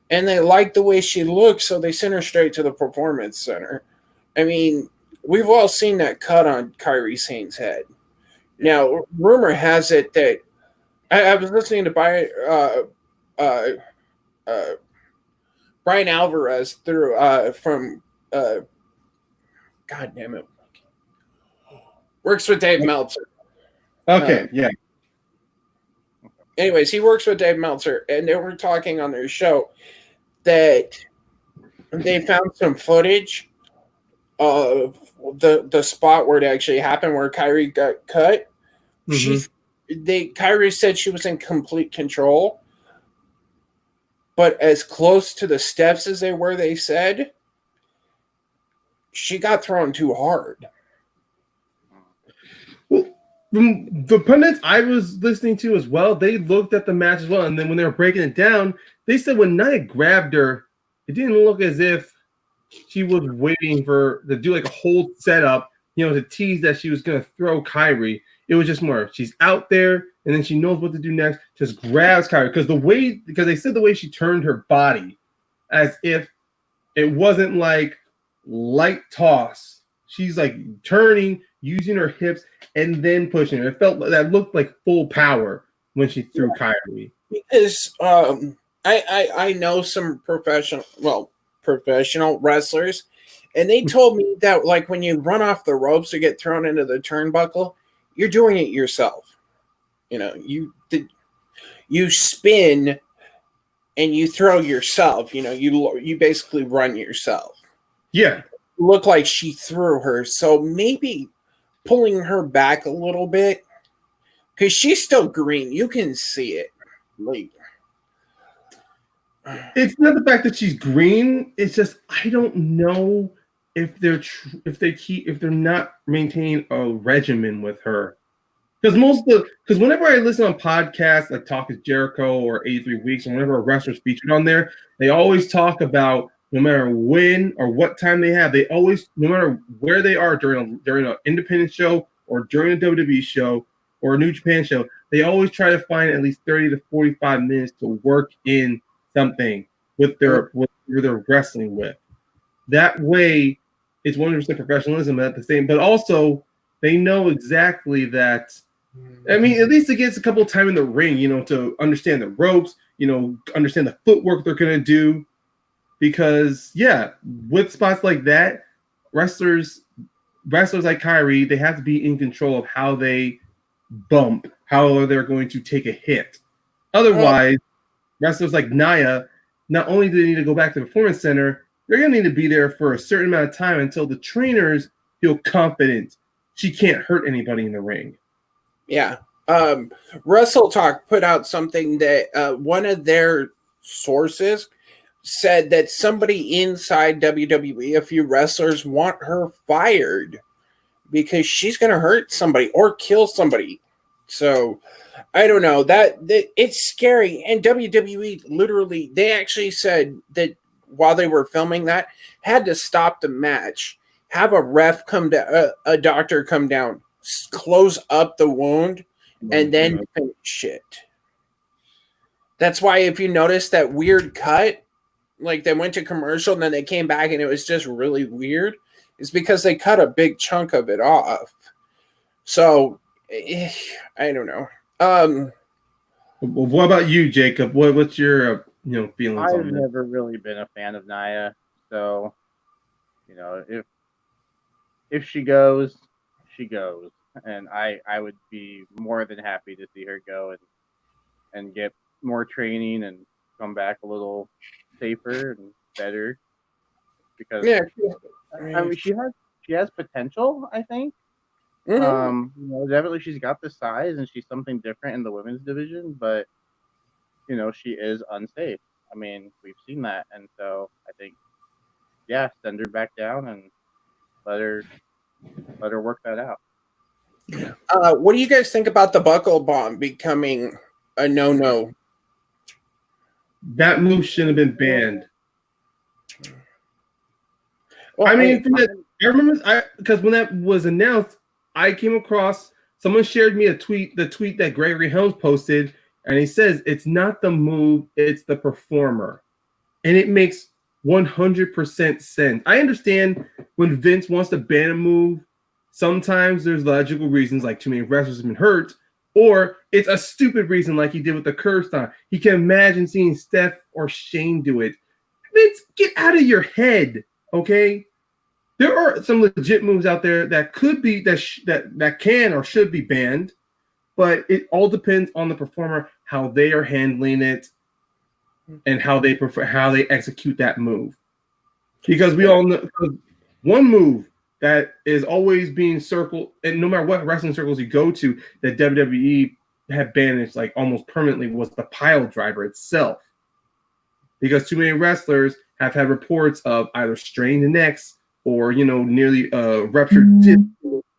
and they liked the way she looked, so they sent her straight to the Performance Center. I mean, we've all seen that cut on Kairi Sane's head. Now, rumor has it that I was listening to Brian Alvarez from God damn it, works with Dave Meltzer. Okay, yeah. Anyways, he works with Dave Meltzer, and they were talking on their show that they found some footage of the spot where it actually happened, where Kairi got cut. Mm-hmm. Kairi said she was in complete control, but as close to the steps as they were, they said she got thrown too hard. From the pundits I was listening to as well, they looked at the match as well, and then when they were breaking it down, they said when Nia grabbed her, it didn't look as if she was waiting to do like a whole setup, to tease that she was going to throw Kairi. It was just more, she's out there, and then she knows what to do next, just grabs Kairi. Because they said the way she turned her body, as if it wasn't like light toss. She's like turning, using her hips, and then pushing. It felt that looked like full power when she threw Kyrie. Because I know some professional wrestlers, and they told me that like when you run off the ropes or get thrown into the turnbuckle, you're doing it yourself. You know, you spin and you throw yourself. You know, you basically run yourself. Yeah. Looked like she threw her, so maybe pulling her back a little bit because she's still green. You can see it. Like, it's not the fact that she's green. It's just I don't know if they're not maintaining a regimen with her. Because whenever I listen on podcasts like Talk is Jericho or 83 Weeks, and whenever a wrestler's featured on there, they always talk about no matter when or what time they have, they always, no matter where they are during an independent show or during a WWE show or a New Japan show, they always try to find at least 30 to 45 minutes to work in something with their wrestling with. That way, it's 100% professionalism at the same, but also they know exactly that. I mean, at least it gets a couple of time in the ring, you know, to understand the ropes, you know, understand the footwork they're going to do. Because, yeah, with spots like that, wrestlers like Kyrie, they have to be in control of how they bump, how they're going to take a hit. Otherwise, wrestlers like Nia, not only do they need to go back to the Performance Center, they're going to need to be there for a certain amount of time until the trainers feel confident she can't hurt anybody in the ring. Yeah. Wrestle Talk put out something that one of their sources said that somebody inside WWE, a few wrestlers, want her fired because she's going to hurt somebody or kill somebody. So I don't know that it's scary. And WWE literally, they actually said that while they were filming that, had to stop the match, have a ref come down, a doctor come down, close up the wound, and then finish it. That's why if you notice that weird cut, like they went to commercial and then they came back and it was just really weird, is because they cut a big chunk of it off. So I don't know. Well, what about you, Jacob? What's your feelings on I've this? never really been a fan of Nia, so if she goes, she goes, and I would be more than happy to see her go and get more training and come back a little safer and better because I mean she has potential, I think. Definitely she's got the size and she's something different in the women's division, but she is unsafe. I mean, we've seen that, and so I think send her back down and let her work that out. What do you guys think about the buckle bomb becoming a no-no? That move shouldn't have been banned. Well, I mean, I remember because when that was announced, I came across someone shared me the tweet that Gregory Helms posted, and he says it's not the move, it's the performer, and it makes 100% sense. I understand when Vince wants to ban a move, sometimes there's logical reasons, like too many wrestlers have been hurt, or it's a stupid reason, like he did with the curve stomp. He can imagine seeing Steph or Shane do it. Vince, get out of your head, okay? There are some legit moves out there that could be that can or should be banned, but it all depends on the performer, how they are handling it, and how they execute that move. Because we all know one move that is always being circled, and no matter what wrestling circles you go to, that WWE had banished like almost permanently was the pile driver itself. Because too many wrestlers have had reports of either strained necks or nearly ruptured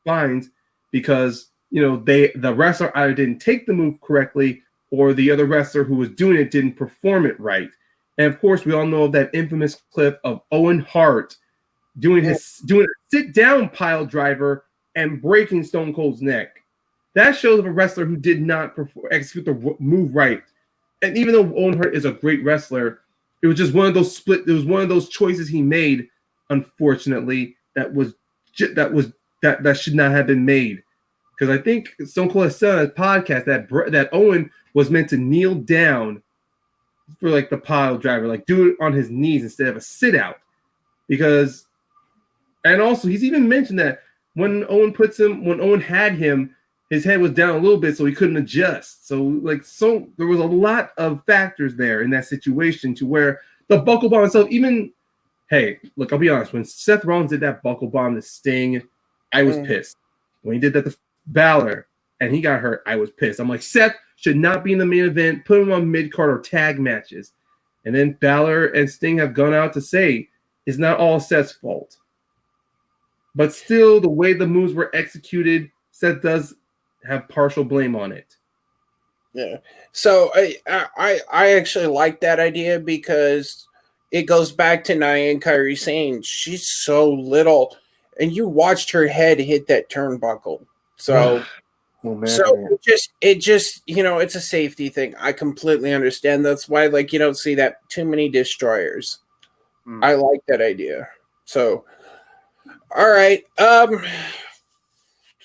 spines because the wrestler either didn't take the move correctly or the other wrestler who was doing it didn't perform it right. And of course, we all know that infamous clip of Owen Hart doing a sit down pile driver and breaking Stone Cold's neck. That shows of a wrestler who did not execute the move right. And even though Owen Hart is a great wrestler, it was just one of those choices he made unfortunately, that should not have been made. Because I think Stone Cold has said on his podcast that Owen was meant to kneel down for like the pile driver, like do it on his knees instead of a sit out. Because, and also he's even mentioned that when Owen had him, his head was down a little bit, so he couldn't adjust. So there was a lot of factors there in that situation to where the buckle bomb itself, even, hey, look, I'll be honest, when Seth Rollins did that buckle bomb to Sting, I was pissed. When he did that to Balor and he got hurt, I was pissed. I'm like, Seth should not be in the main event. Put him on mid-card or tag matches. And then Balor and Sting have gone out to say it's not all Seth's fault. But still, the way the moves were executed, Seth does have partial blame on it. Yeah. So I actually like that idea because it goes back to Nia and Kairi saying she's so little, and you watched her head hit that turnbuckle. So, it just it's a safety thing. I completely understand. That's why you don't see that too many destroyers. I like that idea. So, all right.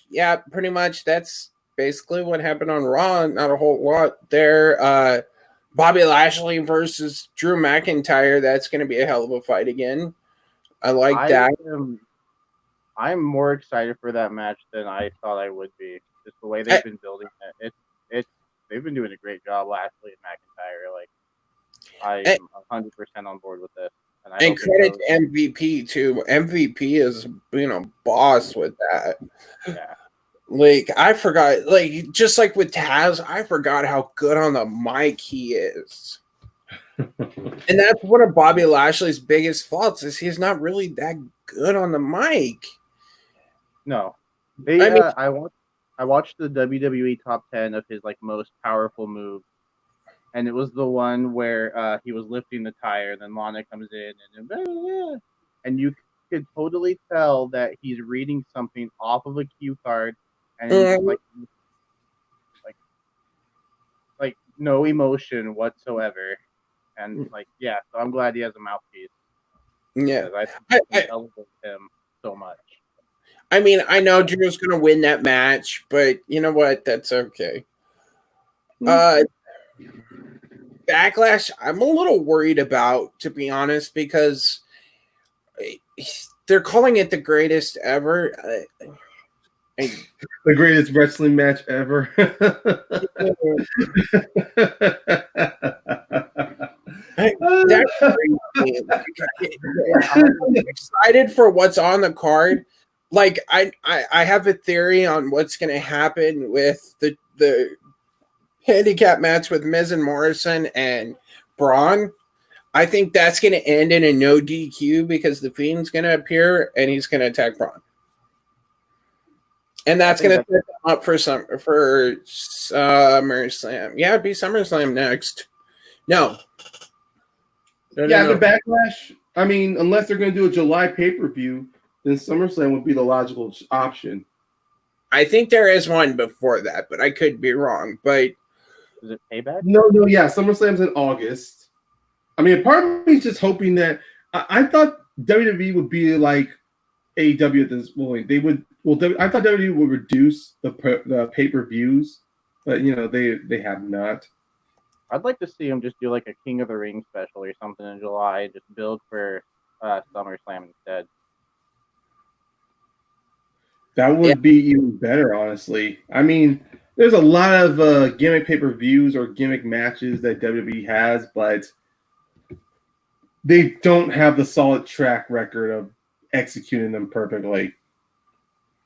Yeah, pretty much that's basically what happened on Raw. Not a whole lot there. Bobby Lashley versus Drew McIntyre. That's going to be a hell of a fight again. I like that. I'm more excited for that match than I thought I would be. Just the way they've been building it. They've been doing a great job, Lashley and McIntyre. I'm 100% on board with this. And credit to MVP too. MVP is boss with that. Yeah. I forgot, just like with Taz, I forgot how good on the mic he is. And that's one of Bobby Lashley's biggest faults is he's not really that good on the mic. No. I watched the WWE top 10 of his most powerful moves. And it was the one where he was lifting the tire, and then Lana comes in, and you could totally tell that he's reading something off of a cue card, and it's like no emotion whatsoever, and so I'm glad he has a mouthpiece. Yeah, I elevate him so much. I mean, I know Drew's gonna win that match, but you know what? That's okay. Backlash, I'm a little worried about, to be honest, because they're calling it the greatest ever. The greatest wrestling match ever. That's crazy. I'm excited for what's on the card. I have a theory on what's going to happen with the handicap match with Miz and Morrison and Braun. I think that's going to end in a no DQ because the Fiend's going to appear and he's going to attack Braun. And that's going to set them up for SummerSlam. Yeah, it'd be SummerSlam next. No. The Backlash, I mean, unless they're going to do a July pay-per-view, then SummerSlam would be the logical option. I think there is one before that, but I could be wrong. But is it Payback? No, yeah, SummerSlam's in August. I mean, part of me is just hoping that I thought WWE would be like AEW at this point. They would. Well, I thought WWE would reduce the pay-per-views, but they have not. I'd like to see them just do a King of the Ring special or something in July and just build for SummerSlam instead. That would be even better, honestly. I mean, there's a lot of gimmick pay-per-views or gimmick matches that WWE has, but they don't have the solid track record of executing them perfectly.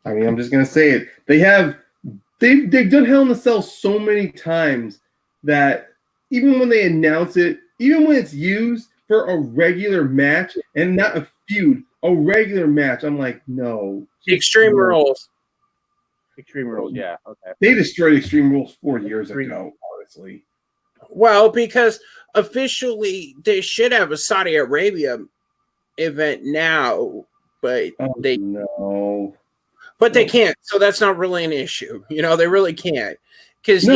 I mean, I'm just gonna say it. They've done Hell in a Cell so many times that even when they announce it, even when it's used for a regular match and not a feud, a regular match, I'm like, no. Extreme Rules. Extreme Rules, yeah. Okay. They destroyed Extreme Rules 4 years ago, honestly. Well, because officially they should have a Saudi Arabia event now, but no. But they can't, so that's not really an issue. They really can't. Because,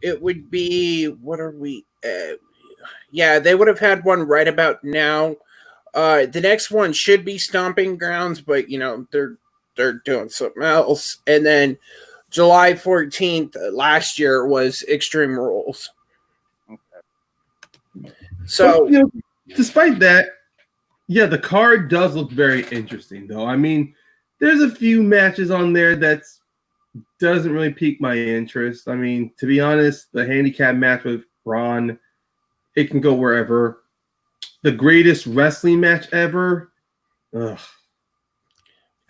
it would be, what are we? They would have had one right about now. The next one should be Stomping Grounds, but they're doing something else. And then July 14th last year was Extreme Rules. Okay. So, but, despite that, yeah, the card does look very interesting, though. I mean, there's a few matches on there that doesn't really pique my interest. I mean, to be honest, the handicap match with Braun, it can go wherever. The greatest wrestling match ever, ugh.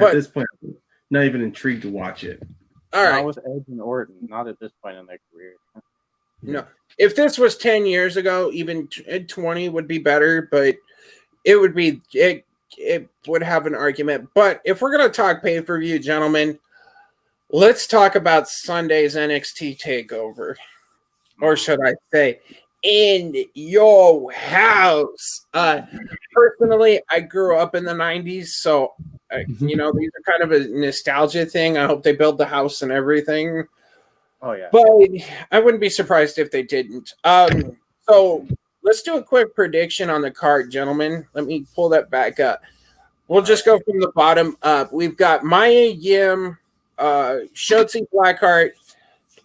At this point, I'm not even intrigued to watch it. All right. Not with Edge and Orton. Not at this point in their career. No. If this was 10 years ago, even 20 would be better, but it would be it would have an argument. But if we're going to talk pay-per-view, gentlemen, let's talk about Sunday's NXT Takeover. Or should I say, in your house. Personally, I grew up in the 90s, so these are kind of a nostalgia thing. I hope they build the house and everything. Oh yeah. But I wouldn't be surprised if they didn't. So let's do a quick prediction on the card, gentlemen. Let me pull that back up. We'll just go from the bottom up. We've got Maya Yim, Shotzi Blackheart,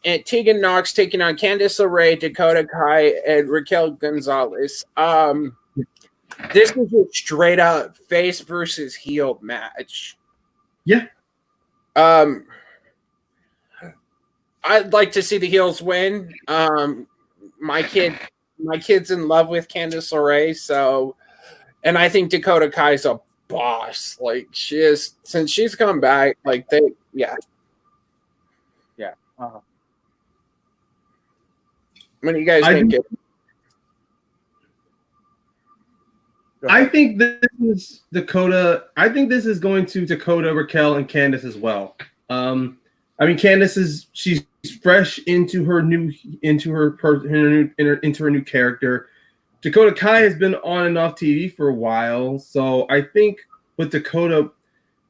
and Tegan Nox taking on Candice LeRae, Dakota Kai, and Raquel Gonzalez. This is a straight up face versus heel match. Yeah. I'd like to see the heels win. My kid's in love with Candice LeRae, and I think Dakota Kai's a boss. Like, she is, since she's come back. Yeah. What do you guys think? I think this is Dakota. I think this is going to Dakota, Raquel, and Candice as well. I mean, Candice she's fresh into her new character. Dakota Kai has been on and off TV for a while, so I think with Dakota,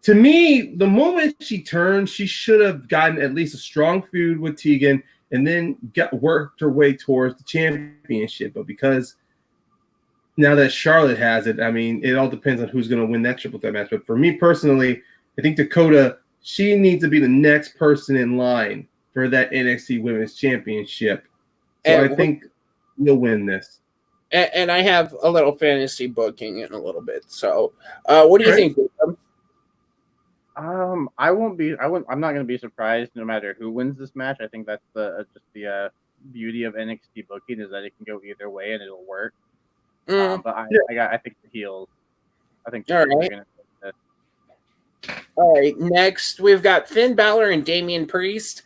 to me, the moment she turned, she should have gotten at least a strong feud with Tegan, and then worked her way towards the championship. But because now that Charlotte has it, I mean, it all depends on who's going to win that triple threat match. But for me personally, I think Dakota, she needs to be the next person in line for that NXT Women's Championship. So I think you'll win this. And I have a little fantasy booking in a little bit. So what do you think? I'm not going to be surprised no matter who wins this match. I think that's just the beauty of NXT booking, is that it can go either way and it'll work. But I think the heels. I think the heels are going to win this. All right. Next, we've got Finn Balor and Damian Priest.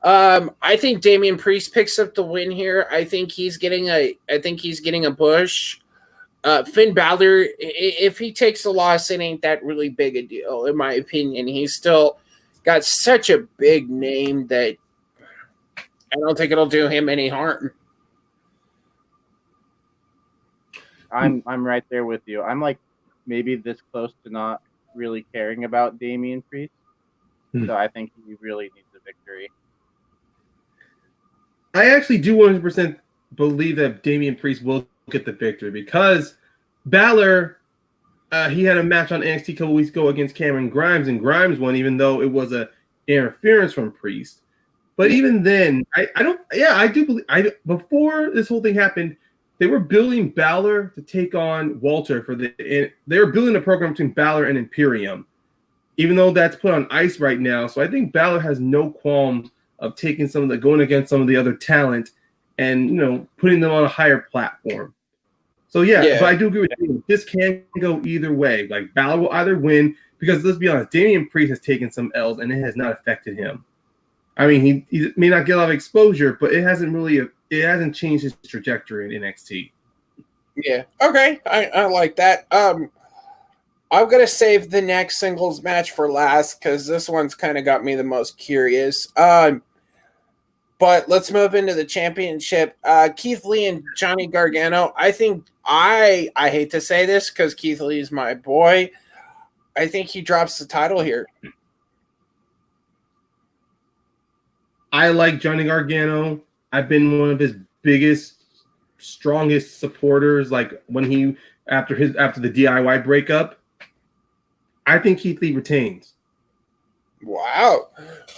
I think Damian Priest picks up the win here. I think he's getting a push. Finn Balor, if he takes the loss, it ain't that really big a deal, in my opinion. He's still got such a big name that I don't think it'll do him any harm. I'm right there with you. I'm like maybe this close to not really caring about Damian Priest. So I think he really needs a victory. I actually do 100% believe that Damian Priest will get the victory, because Balor, he had a match on NXT a couple weeks ago against Cameron Grimes, and Grimes won, even though it was a interference from Priest. But even then, I do believe, before this whole thing happened, they were building Balor to take on Walter they were building a program between Balor and Imperium, even though that's put on ice right now. So I think Balor has no qualms of going against some of the other talent and, putting them on a higher platform. So but I do agree with you. This can go either way. Like, Balor will either win, because let's be honest, Damian Priest has taken some L's and it has not affected him. I mean, he may not get a lot of exposure, but it hasn't changed his trajectory in NXT. Yeah. Okay. I like that. I'm gonna save the next singles match for last, because this one's kind of got me the most curious. But let's move into the championship. Keith Lee and Johnny Gargano. I think I hate to say this because Keith Lee is my boy. I think he drops the title here. I like Johnny Gargano. I've been one of his biggest strongest supporters. Like when he after the DIY breakup, I think Keith Lee retains. Wow.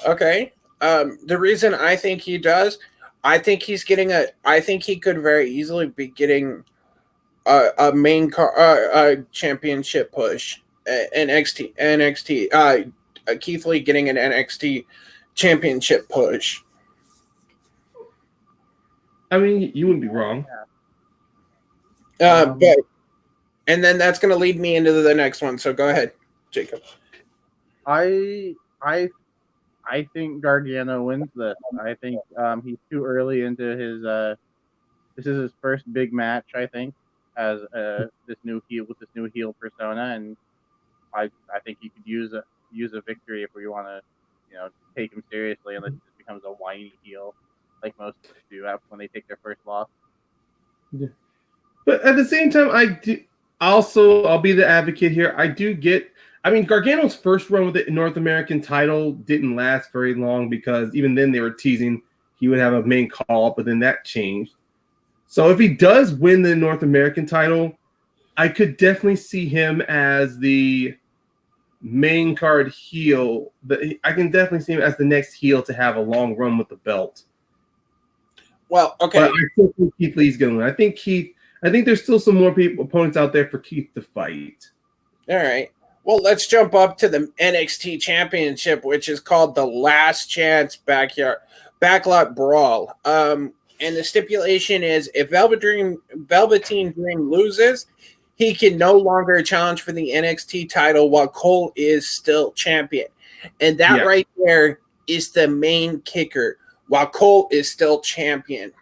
Okay. The reason I think he does, I think he could very easily be getting a championship push. NXT. Keith Lee getting an NXT championship push. I mean, you wouldn't be wrong. But and then that's going to lead me into the next one. So go ahead, Jacob. I think Gargano wins this. I think he's too early into his. This is his first big match, I think, as this new heel persona, and I think he could use a victory if we want to, take him seriously, unless he just becomes a whiny heel like most do when they take their first loss. Yeah. But at the same time, I'll be the advocate here. Gargano's first run with the North American title didn't last very long because even then they were teasing he would have a main call-up, but then that changed. So if he does win the North American title, I could definitely see him as the main card heel. I can definitely see him as the next heel to have a long run with the belt. Well, okay. But I still think Keith Lee's going to win. I think there's still some more opponents out there for Keith to fight. All right. Well, let's jump up to the NXT Championship, which is called the Last Chance Backlot Brawl. And the stipulation is if Velveteen Dream loses, he can no longer challenge for the NXT title while Cole is still champion. And that right there is the main kicker. While Cole is still champion.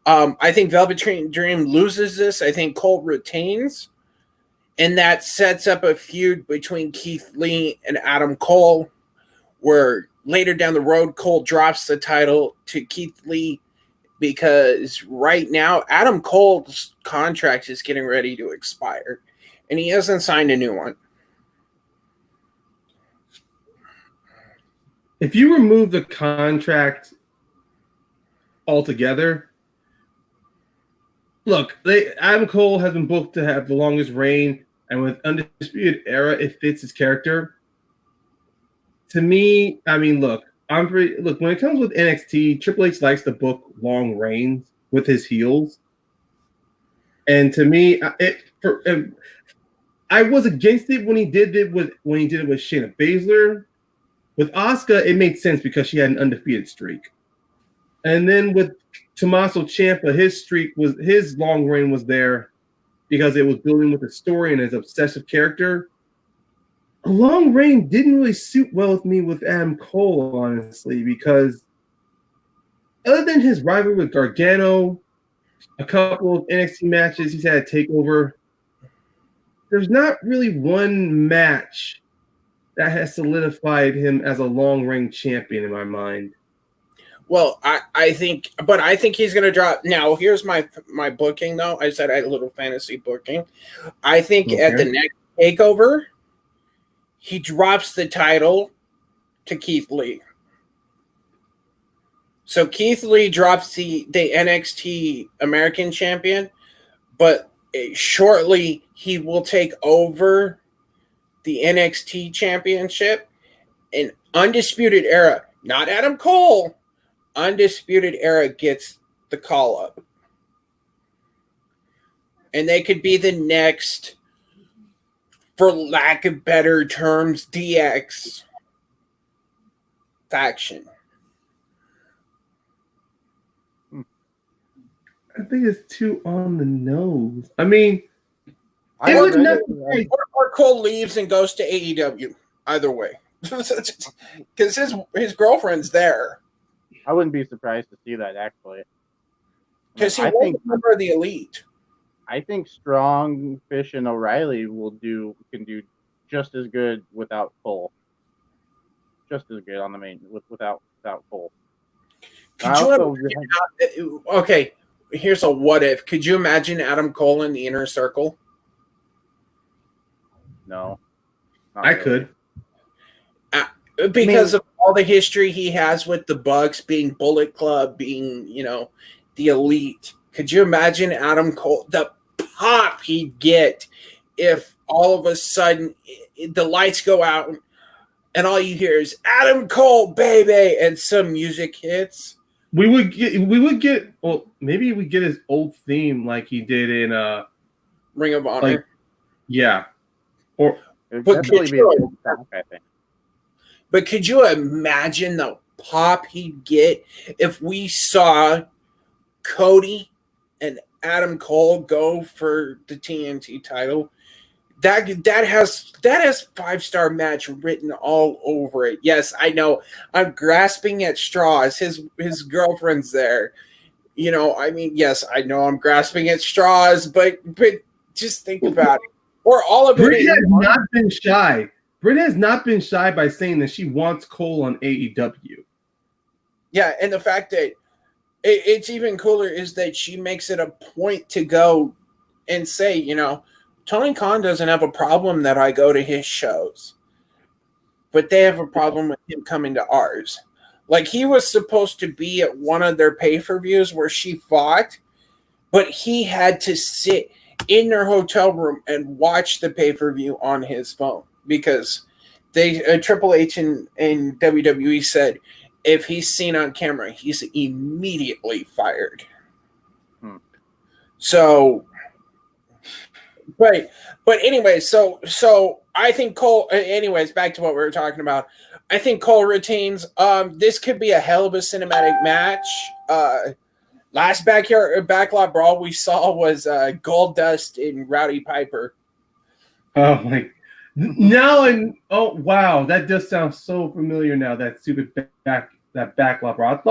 I think Velveteen Dream loses this. I think Cole retains. And that sets up a feud between Keith Lee and Adam Cole, where later down the road, Cole drops the title to Keith Lee because right now, Adam Cole's contract is getting ready to expire, and he hasn't signed a new one. If you remove the contract altogether, look, Adam Cole has been booked to have the longest reign, and with Undisputed Era, it fits his character. To me, look, when it comes with NXT, Triple H likes to book long reigns with his heels. And to me, I was against it when he did it with Shayna Baszler. With Asuka, it made sense because she had an undefeated streak. And then with Tommaso Ciampa, his long reign was there because it was building with the story and his obsessive character. A long reign didn't really suit well with me with Adam Cole, honestly, because other than his rivalry with Gargano, a couple of NXT matches he's had a takeover, there's not really one match that has solidified him as a long reign champion in my mind. Well, I think he's going to drop. Now, here's my booking, though. I said I had a little fantasy booking. I think at the next takeover, he drops the title to Keith Lee. So Keith Lee drops the NXT American champion, but shortly he will take over the NXT championship. And Undisputed Era, not Adam Cole, Undisputed Era gets the call up. And they could be the next, for lack of better terms, DX faction. I think it's too on the nose. I mean, or Cole leaves and goes to AEW. Either way. Because his girlfriend's there. I wouldn't be surprised to see that, actually. Because he was a member of the Elite. I think Strong, Fish, and O'Reilly can do just as good without Cole. Just as good on the main without Cole. Okay, here's a what if. Could you imagine Adam Cole in the Inner Circle? No. I could. Because of all the history he has with the Bucks, being Bullet Club, being, the Elite. Could you imagine Adam Cole, the pop he'd get if all of a sudden the lights go out and all you hear is Adam Cole, baby, and some music hits? We would get. Well, maybe we get his old theme like he did in Ring of Honor. Yeah. Or It would But definitely could be a you- big attack, I think. But could you imagine the pop he'd get if we saw Cody and Adam Cole go for the TNT title? That has 5-star match written all over it. Yes, I know. I'm grasping at straws. His girlfriend's there. I mean, yes, I know I'm grasping at straws, but just think about it. Or all of Britt it. has not been shy. Britt has not been shy by saying that she wants Cole on AEW. Yeah, and the fact that it's even cooler is that she makes it a point to go and say, Tony Khan doesn't have a problem that I go to his shows, but they have a problem with him coming to ours. Like, he was supposed to be at one of their pay-per-views where she fought, but he had to sit in their hotel room and watch the pay-per-view on his phone because Triple H and WWE said if he's seen on camera, he's immediately fired. So, but anyway, so I think Cole. Anyways, back to what we were talking about. I think Cole retains. This could be a hell of a cinematic match. Last backlot brawl we saw was Goldust and Rowdy Piper. Oh my! Oh wow, that does sound so familiar now. That stupid backlot brawl.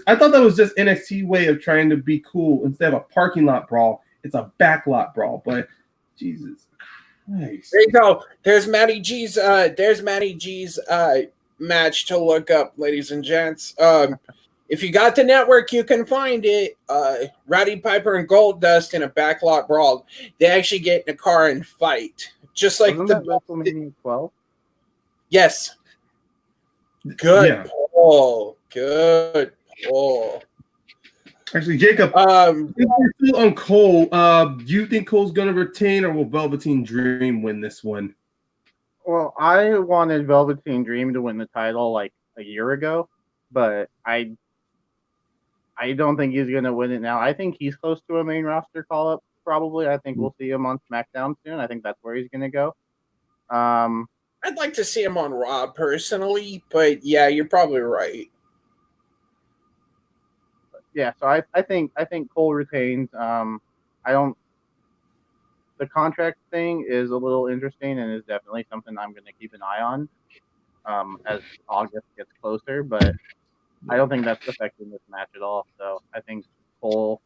I thought that was just NXT way of trying to be cool. Instead of a parking lot brawl, it's a backlot brawl. But Jesus Christ! There you go. There's Matty G's. Match to look up, ladies and gents. If you got the network, you can find it. Rowdy Piper and Goldust in a backlot brawl. They actually get in a car and fight, just like Wasn't that WrestleMania 12? Yes. Good Yeah. pull. Good pull. Actually, Jacob, if we're still on Cole, do you think Cole's going to retain, or will Velveteen Dream win this one? Well, I wanted Velveteen Dream to win the title like a year ago, but I don't think he's going to win it now. I think he's close to a main roster call-up, probably. I think we'll see him on SmackDown soon. I think that's where he's going to go. I'd like to see him on Raw personally, but yeah, you're probably right. Yeah, so I think Cole retains. The contract thing is a little interesting and is definitely something I'm going to keep an eye on as August gets closer, but I don't think that's affecting this match at all. So I think Cole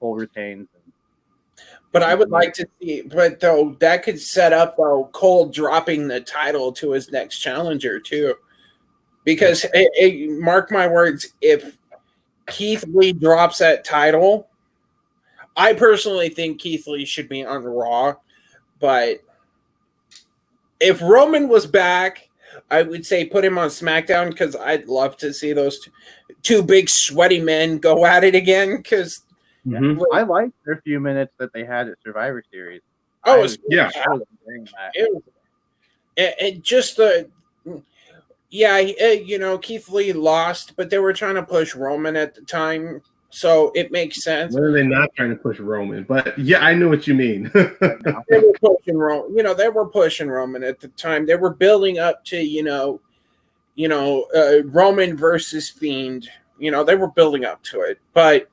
retains. But I would like to see, but though that could set up Cole dropping the title to his next challenger too, because mark my words, if Keith Lee drops that title, I personally think Keith Lee should be on Raw, but if Roman was back, I would say put him on SmackDown because I'd love to see those two big sweaty men go at it again. Because I liked their few minutes that they had at Survivor Series. Keith Lee lost, but they were trying to push Roman at the time, so it makes sense. When are they not trying to push Roman? But yeah, I know what you mean. They were pushing Roman. They were pushing Roman at the time. They were building up to Roman versus Fiend. They were building up to it, but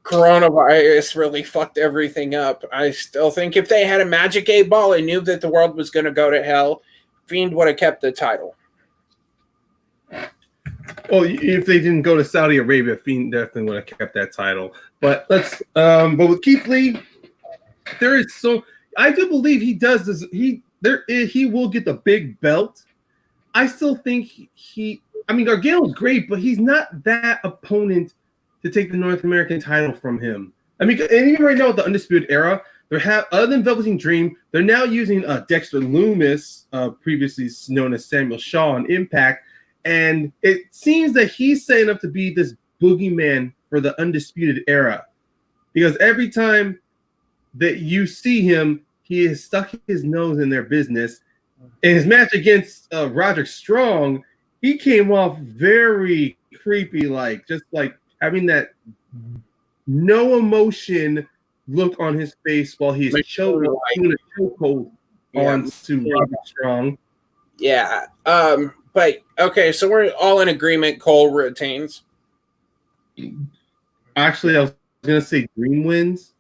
coronavirus really fucked everything up. I still think if they had a magic 8-ball and knew that the world was going to go to hell, Fiend would have kept the title. Well, if they didn't go to Saudi Arabia, Fiend definitely would have kept that title. But but with Keith Lee, I do believe he does this. He will get the big belt. I still think Gargano's great, but he's not that opponent to take the North American title from him. And even right now with the Undisputed Era, other than Velveteen Dream, they're now using Dexter Lumis, previously known as Samuel Shaw on Impact, and it seems that he's setting up to be this boogeyman for the Undisputed Era. Because every time that you see him, he has stuck his nose in their business. In his match against Roderick Strong, he came off very creepy, just like having that no emotion look on his face while he's doing a chokehold onto Roderick Strong. Yeah. But okay, so we're all in agreement. Cole retains. Actually, I was gonna say Dream wins,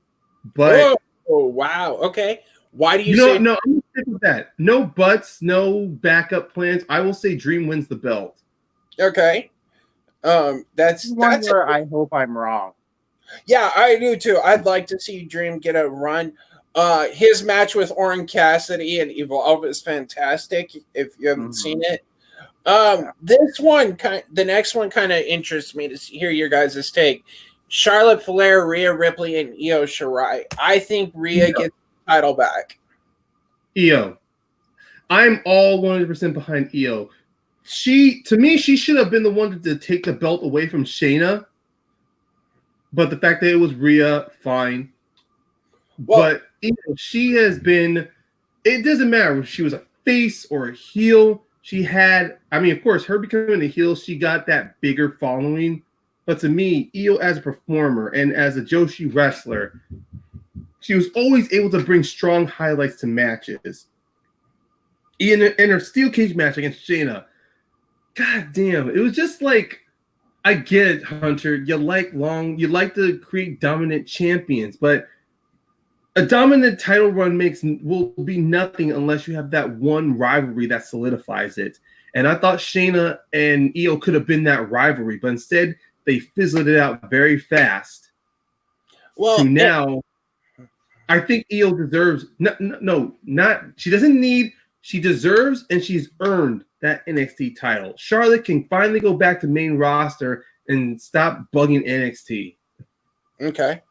but oh wow, okay. Why do you say no? I'm gonna stick with that. No buts, no backup plans. I will say Dream wins the belt. Okay. That's where I hope I'm wrong. Yeah, I do too. I'd like to see Dream get a run. His match with Orange Cassidy and Evolve is fantastic. If you haven't seen it, this one, the next one, kind of interests me to hear your guys' take. Charlotte Flair, Rhea Ripley, and Io Shirai. I think Rhea gets the title back. Io, I'm all 100% behind Io. To me, she should have been the one to take the belt away from Shayna. But the fact that it was Rhea, fine. Well, but she has been. It doesn't matter if she was a face or a heel. She had. I mean, of course, her becoming a heel, she got that bigger following. But to me, Io as a performer and as a Joshi wrestler, she was always able to bring strong highlights to matches. In her steel cage match against Shayna, god damn, it was just like. I get it, Hunter. You like to create dominant champions, but a dominant title run will be nothing unless you have that one rivalry that solidifies it. And I thought Shayna and Io could have been that rivalry, but instead they fizzled it out very fast. Well, now I think Io deserves she deserves and she's earned that NXT title. Charlotte can finally go back to main roster and stop bugging NXT. Okay.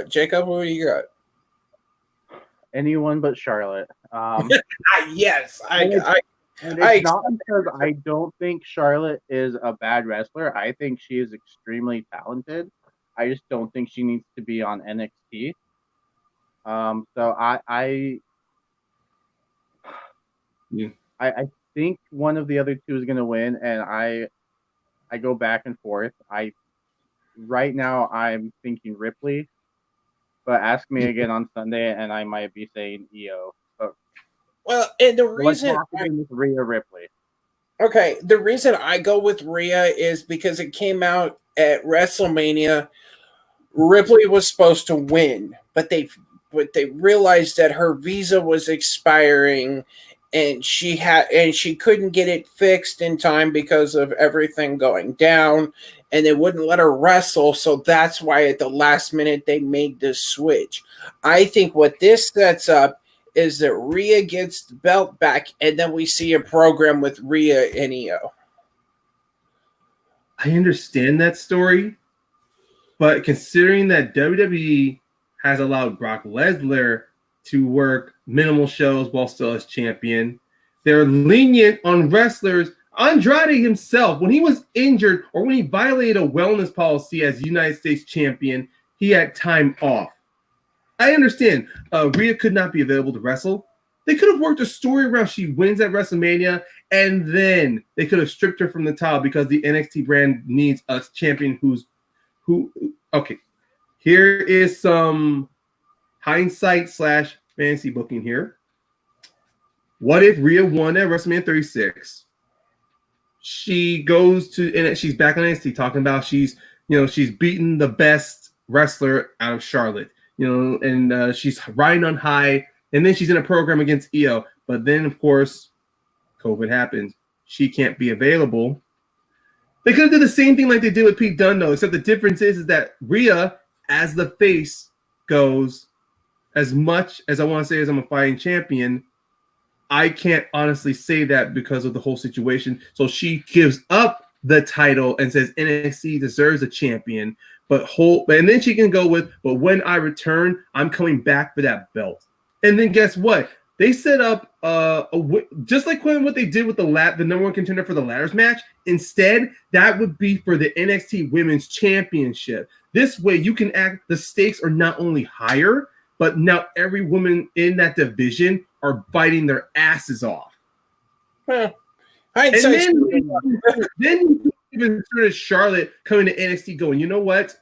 Jacob, what do you got? Anyone but Charlotte. Yes. It's not because I don't think Charlotte is a bad wrestler. I think she is extremely talented. I just don't think she needs to be on NXT. So I think one of the other two is going to win, and I go back and forth. Right now I'm thinking Ripley, but ask me again on Sunday, and I might be saying Io. And the reason with Rhea Ripley. Okay, the reason I go with Rhea is because it came out at WrestleMania. Ripley was supposed to win, but they realized that her visa was expiring. And she couldn't get it fixed in time because of everything going down, and they wouldn't let her wrestle. So that's why at the last minute they made this switch. I think what this sets up is that Rhea gets the belt back, and then we see a program with Rhea and Io. I understand that story, but considering that WWE has allowed Brock Lesnar to work minimal shows while still as champion. They're lenient on wrestlers. Andrade himself, when he was injured or when he violated a wellness policy as United States champion, he had time off. I understand Rhea could not be available to wrestle. They could have worked a story around she wins at WrestleMania, and then they could have stripped her from the title because the NXT brand needs a champion okay. Here is some hindsight / fantasy booking here. What if Rhea won at WrestleMania 36? She goes to and she's back on NXT talking about she's beaten the best wrestler out of Charlotte, and she's riding on high, and then she's in a program against Io, but then of course COVID happens. She can't be available. They could have done the same thing like they did with Pete Dunne, though, except the difference is that Rhea, as the face, goes, as much as I want to say as I'm a fighting champion, I can't honestly say that because of the whole situation. So she gives up the title and says NXT deserves a champion, and then she can go with, but when I return, I'm coming back for that belt. And then guess what? They set up just like what they did with the number one contender for the ladders match. Instead, that would be for the NXT Women's Championship. This way, you can act. The stakes are not only higher, but now every woman in that division are biting their asses off. Well, and then you even sort of Charlotte coming to NXT, going, you know what?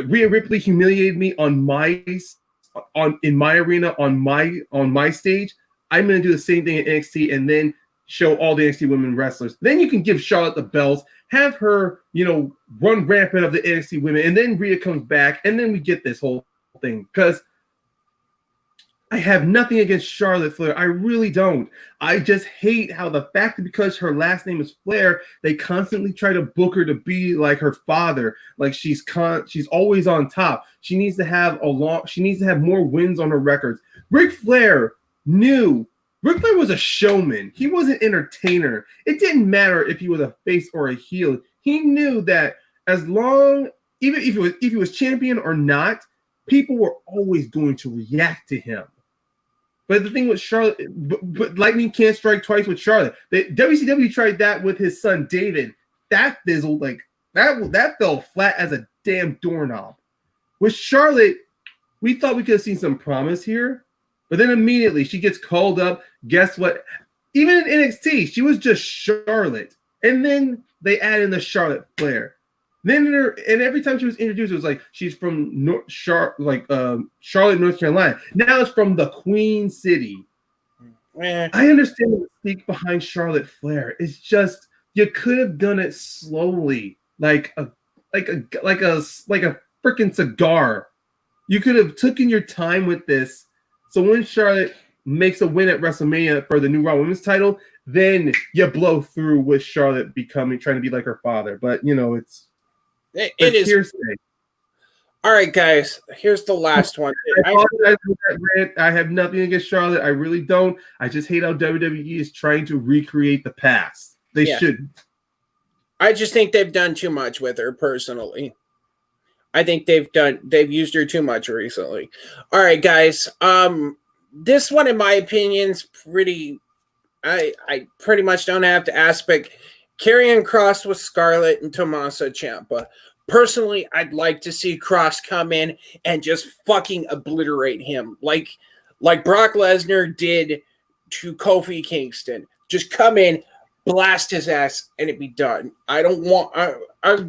Rhea Ripley humiliated me in my arena on my stage. I'm going to do the same thing at NXT, and then show all the NXT women wrestlers. Then you can give Charlotte the belts, have her, run rampant of the NXT women, and then Rhea comes back, and then we get this whole thing. Because I have nothing against Charlotte Flair. I really don't. I just hate how the fact that because her last name is Flair, they constantly try to book her to be like her father. Like she's always on top. She needs to have more wins on her records. Ric Flair was a showman. He was an entertainer. It didn't matter if he was a face or a heel. He knew that even if he was champion or not, people were always going to react to him. But the thing with Charlotte, but lightning can't strike twice with Charlotte. WCW tried that with his son David. That fizzled that fell flat as a damn doorknob. With Charlotte, we thought we could have seen some promise here, but then immediately she gets called up. Guess what? Even in NXT, she was just Charlotte, and then they add in the Charlotte Flair. Then every time she was introduced, it was like she's from Charlotte, North Carolina. Now it's from the Queen City. I understand the mystique behind Charlotte Flair. It's just you could have done it slowly, like a freaking cigar. You could have taken your time with this. So when Charlotte makes a win at WrestleMania for the new Raw Women's title, then you blow through with Charlotte trying to be like her father. But it's. It is hearsay. All right, guys. Here's the last one. I apologize for that rant. I have nothing against Charlotte. I really don't. I just hate how WWE is trying to recreate the past. They shouldn't. I just think they've done too much with her personally. I think they've used her too much recently. All right, guys. This one, in my opinion, is pretty. I pretty much don't have to ask, but Karrion Kross with Scarlett and Tommaso Ciampa. Personally, I'd like to see Kross come in and just fucking obliterate him, like Brock Lesnar did to Kofi Kingston. Just come in, blast his ass, and it'd be done. I don't want.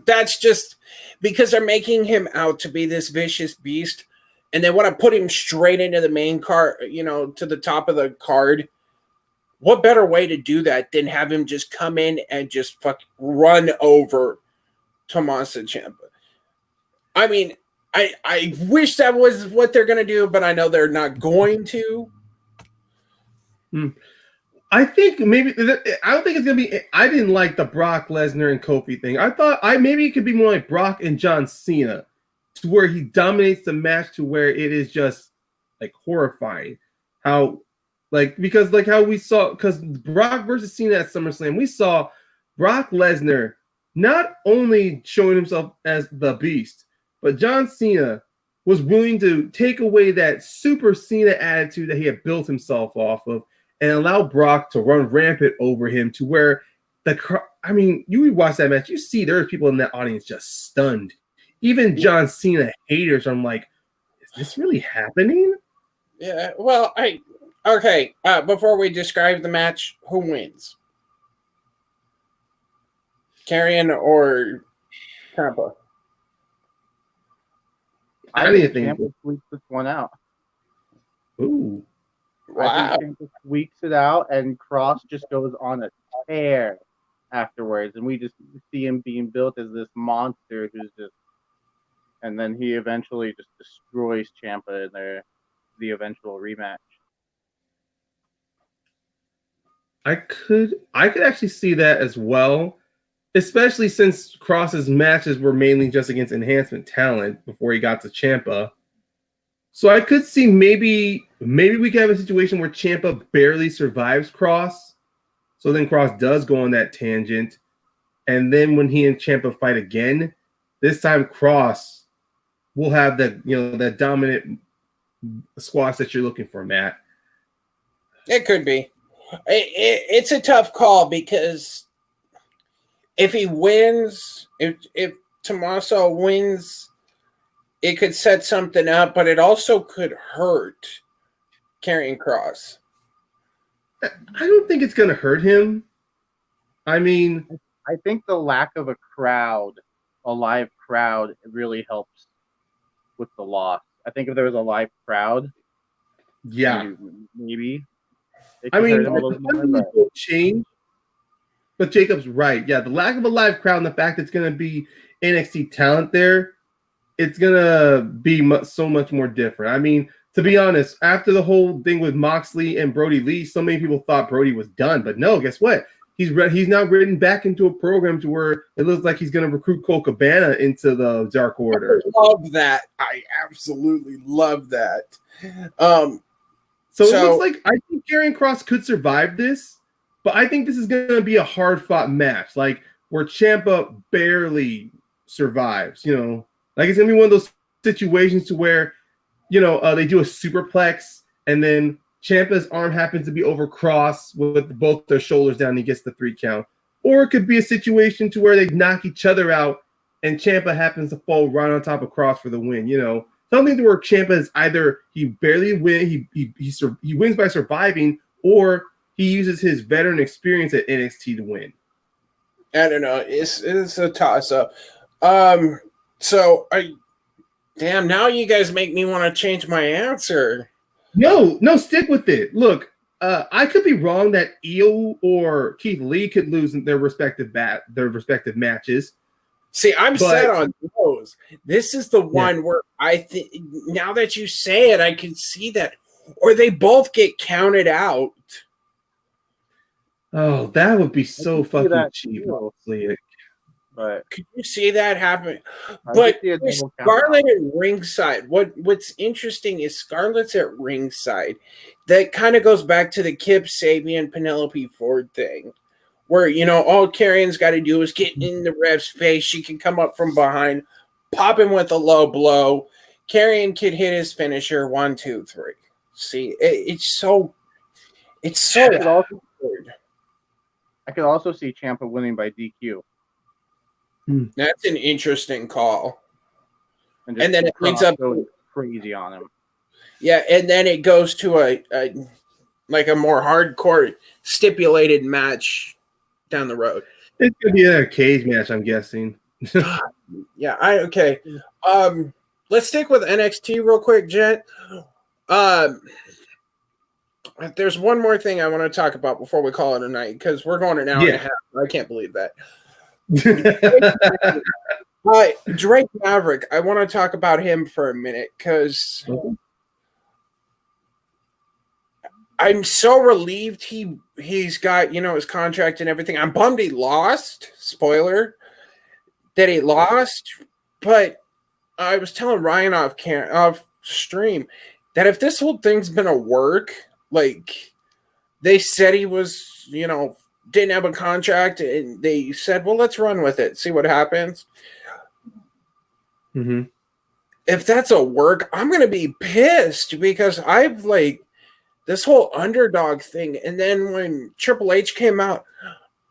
That's just because they're making him out to be this vicious beast, and they want to put him straight into the main card, to the top of the card. What better way to do that than have him just come in and just run over Tommaso Ciampa? I mean, I wish that was what they're going to do, but I know they're not going to. I think maybe I don't think it's going to be. I didn't like the Brock Lesnar and Kofi thing. I thought maybe it could be more like Brock and John Cena, to where he dominates the match to where it is just like horrifying. Because how we saw, because Brock versus Cena at SummerSlam, we saw Brock Lesnar not only showing himself as the beast, but John Cena was willing to take away that super Cena attitude that he had built himself off of and allow Brock to run rampant over him to where you watch that match, you see there's people in that audience just stunned. Even John Cena haters, I'm like, is this really happening? Yeah, well, Okay, before we describe the match, who wins? Karrion or Ciampa? I think Ciampa squeaks this one out. Ooh. Wow. I think Ciampa squeaks it out, and Kross just goes on a tear afterwards, and we just see him being built as this monster who's just, and then he eventually just destroys Ciampa in the eventual rematch. I could actually see that as well, especially since Kross's matches were mainly just against enhancement talent before he got to Ciampa. So I could see maybe we could have a situation where Ciampa barely survives Kross. So then Kross does go on that tangent. And then when he and Ciampa fight again, this time Kross will have that dominant squash that you're looking for, Matt. It could be. It's a tough call because if he wins, if Tommaso wins it could set something up, but it also could hurt Karrion Kross. I don't think it's going to hurt him. I mean, I think the lack of a live crowd, really helps with the loss. I think if there was a live crowd, yeah. maybe it I could mean, hurt him a little more. will change. But Jacob's right. Yeah, the lack of a live crowd and the fact that it's going to be NXT talent there, it's going to be so much more different. I mean, to be honest, after the whole thing with Moxley and Brody Lee, so many people thought Brody was done. But no, guess what? He's now ridden back into a program to where it looks like he's going to recruit Cole Cabana into the Dark Order. I love that. I absolutely love that. So it looks like I think Karrion Kross could survive this, but I think this is going to be a hard-fought match, like where Ciampa barely survives. Like it's going to be one of those situations to where, they do a superplex and then Ciampa's arm happens to be over Kross with both their shoulders down and he gets the 3 count. Or it could be a situation to where they knock each other out and Ciampa happens to fall right on top of Kross for the win. Something to where Ciampa is either he barely wins, he wins by surviving, or he uses his veteran experience at NXT to win. I don't know. It's a toss-up. Damn, now you guys make me want to change my answer. No, stick with it. Look, I could be wrong that Io or Keith Lee could lose in their respective matches. See, I'm set on those. This is the one where I think, now that you say it, I can see that. Or they both get counted out. Oh, that would be so fucking cheap, honestly. But could you see that happen? But Scarlett at ringside. What's interesting is Scarlett's at ringside. That kind of goes back to the Kip Sabian Penelope Ford thing, where all Karrion's got to do is get in the ref's face. She can come up from behind, pop him with a low blow. Karrion could hit his finisher 1, 2, 3. See, it's so hard. I could also see Ciampa winning by DQ. That's an interesting call. And then it ends up crazy on him. Yeah, and then it goes to a more hardcore stipulated match down the road. It could be a cage match, I'm guessing. Yeah, okay. Let's stick with NXT real quick, Jet. There's one more thing I want to talk about before we call it a night, because we're going an hour and a half. I can't believe that. Drake Maverick, I want to talk about him for a minute because I'm so relieved he's got his contract and everything. I'm bummed he lost. Spoiler that he lost, but I was telling Ryan off stream that if this whole thing's been a work, like they said he was, didn't have a contract, and they said, well, let's run with it, see what happens. Mm-hmm. If that's a work, I'm going to be pissed because I've this whole underdog thing. And then when Triple H came out,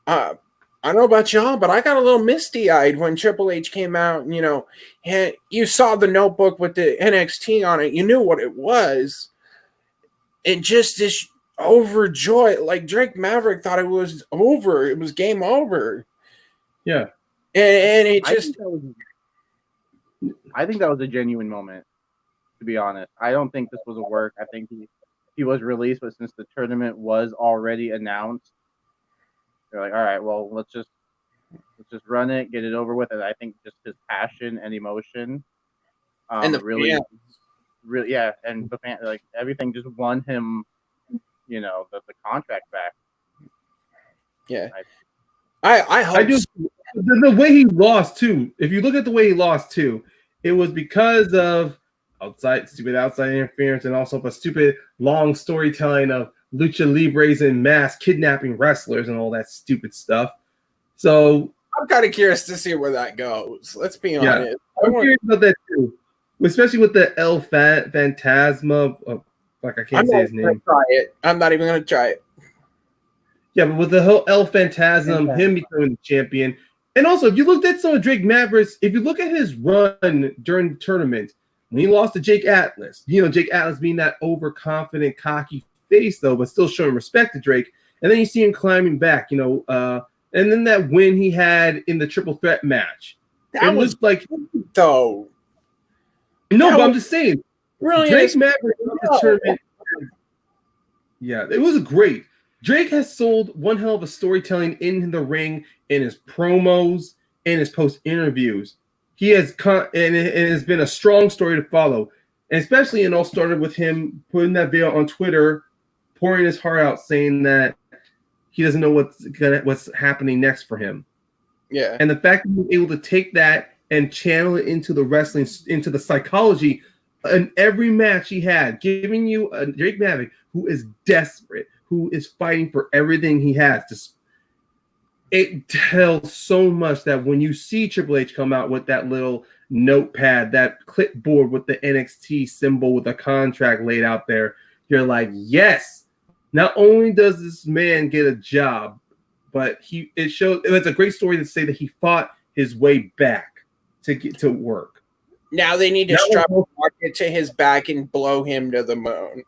I don't know about y'all, but I got a little misty-eyed when Triple H came out, and you saw the notebook with the NXT on it. You knew what it was. And just this overjoyed, like Drake Maverick thought it was over. It was game over. Yeah. And it just... I think that was a genuine moment, to be honest. I don't think this was a work. I think he was released, but since the tournament was already announced, they're like, all right, well, let's just run it, get it over with. And I think just his passion and emotion, and the really, and the fan, everything just won him, the contract back. Yeah, I hope. I do. The way he lost too. If you look at the way he lost too, it was because of stupid outside interference, and also a stupid long storytelling of lucha libres and mass kidnapping wrestlers and all that stupid stuff. So I'm kind of curious to see where that goes. Let's be honest. I'm curious about that too, especially with the El Fantasma. I can't say his name. Try it. I'm not even going to try it. Yeah, but with the whole El Phantasm, him becoming the champion, And also, if you looked at some of Drake Maverick's, if you look at his run during the tournament, when he lost to Jake Atlas, Jake Atlas being that overconfident, cocky face, though, but still showing respect to Drake. And then you see him climbing back, and then that win he had in the triple threat match. That it was looked like, though. No, but I'm just saying, really Drake Maverick in this tournament. Yeah, it was great. Drake has sold one hell of a storytelling in the ring, in his promos, in his post interviews. He has and it has been a strong story to follow, and especially it all started with him putting that video on Twitter, pouring his heart out, saying that he doesn't know what's happening next for him. Yeah, and the fact that he was able to take that and channel it into the wrestling, into the psychology, in every match he had, giving you a Drake Maverick who is desperate, who is fighting for everything he has. It tells so much that when you see Triple H come out with that little notepad, that clipboard with the NXT symbol with a contract laid out there, you're like, yes, not only does this man get a job, but it's a great story to say that he fought his way back to get to work. Now they need to strap a rocket to his back and blow him to the moon.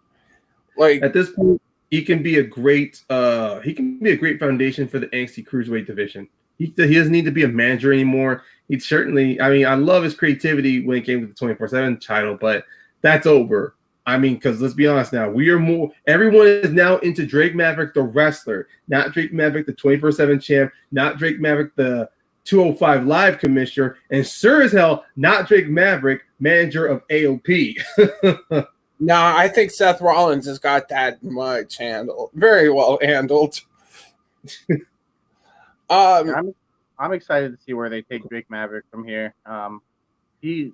Like, at this point, he can be a great foundation for the NXT Cruiserweight division. He doesn't need to be a manager anymore. He'd certainly, I love his creativity when it came to the 24/7 title, but that's over. Because let's be honest now, everyone is now into Drake Maverick, the wrestler, not Drake Maverick, the 24/7 champ, not Drake Maverick, the 205 Live commissioner, and sure as hell, not Drake Maverick, manager of AOP. No, I think Seth Rollins has got that much handled. Very well handled. I'm excited to see where they take Drake Maverick from here. He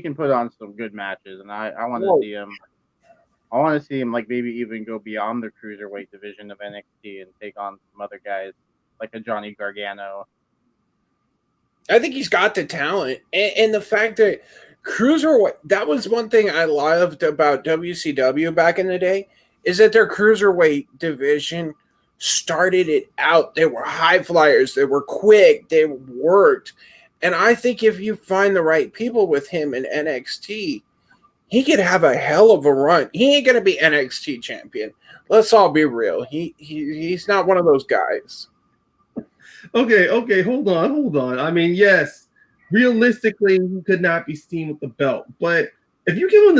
can put on some good matches, and I want to see him. I want to see him maybe even go beyond the cruiserweight division of NXT and take on some other guys like a Johnny Gargano. I think he's got the talent, and the fact that cruiserweight, that was one thing I loved about WCW back in the day, is that their cruiserweight division started it out. They were high flyers, they were quick, they worked. And I think if you find the right people with him in NXT, he could have a hell of a run. He ain't gonna be NXT champion. Let's all be real. He's not one of those guys. Okay, hold on. Yes, realistically, he could not be seen with the belt. But if you give him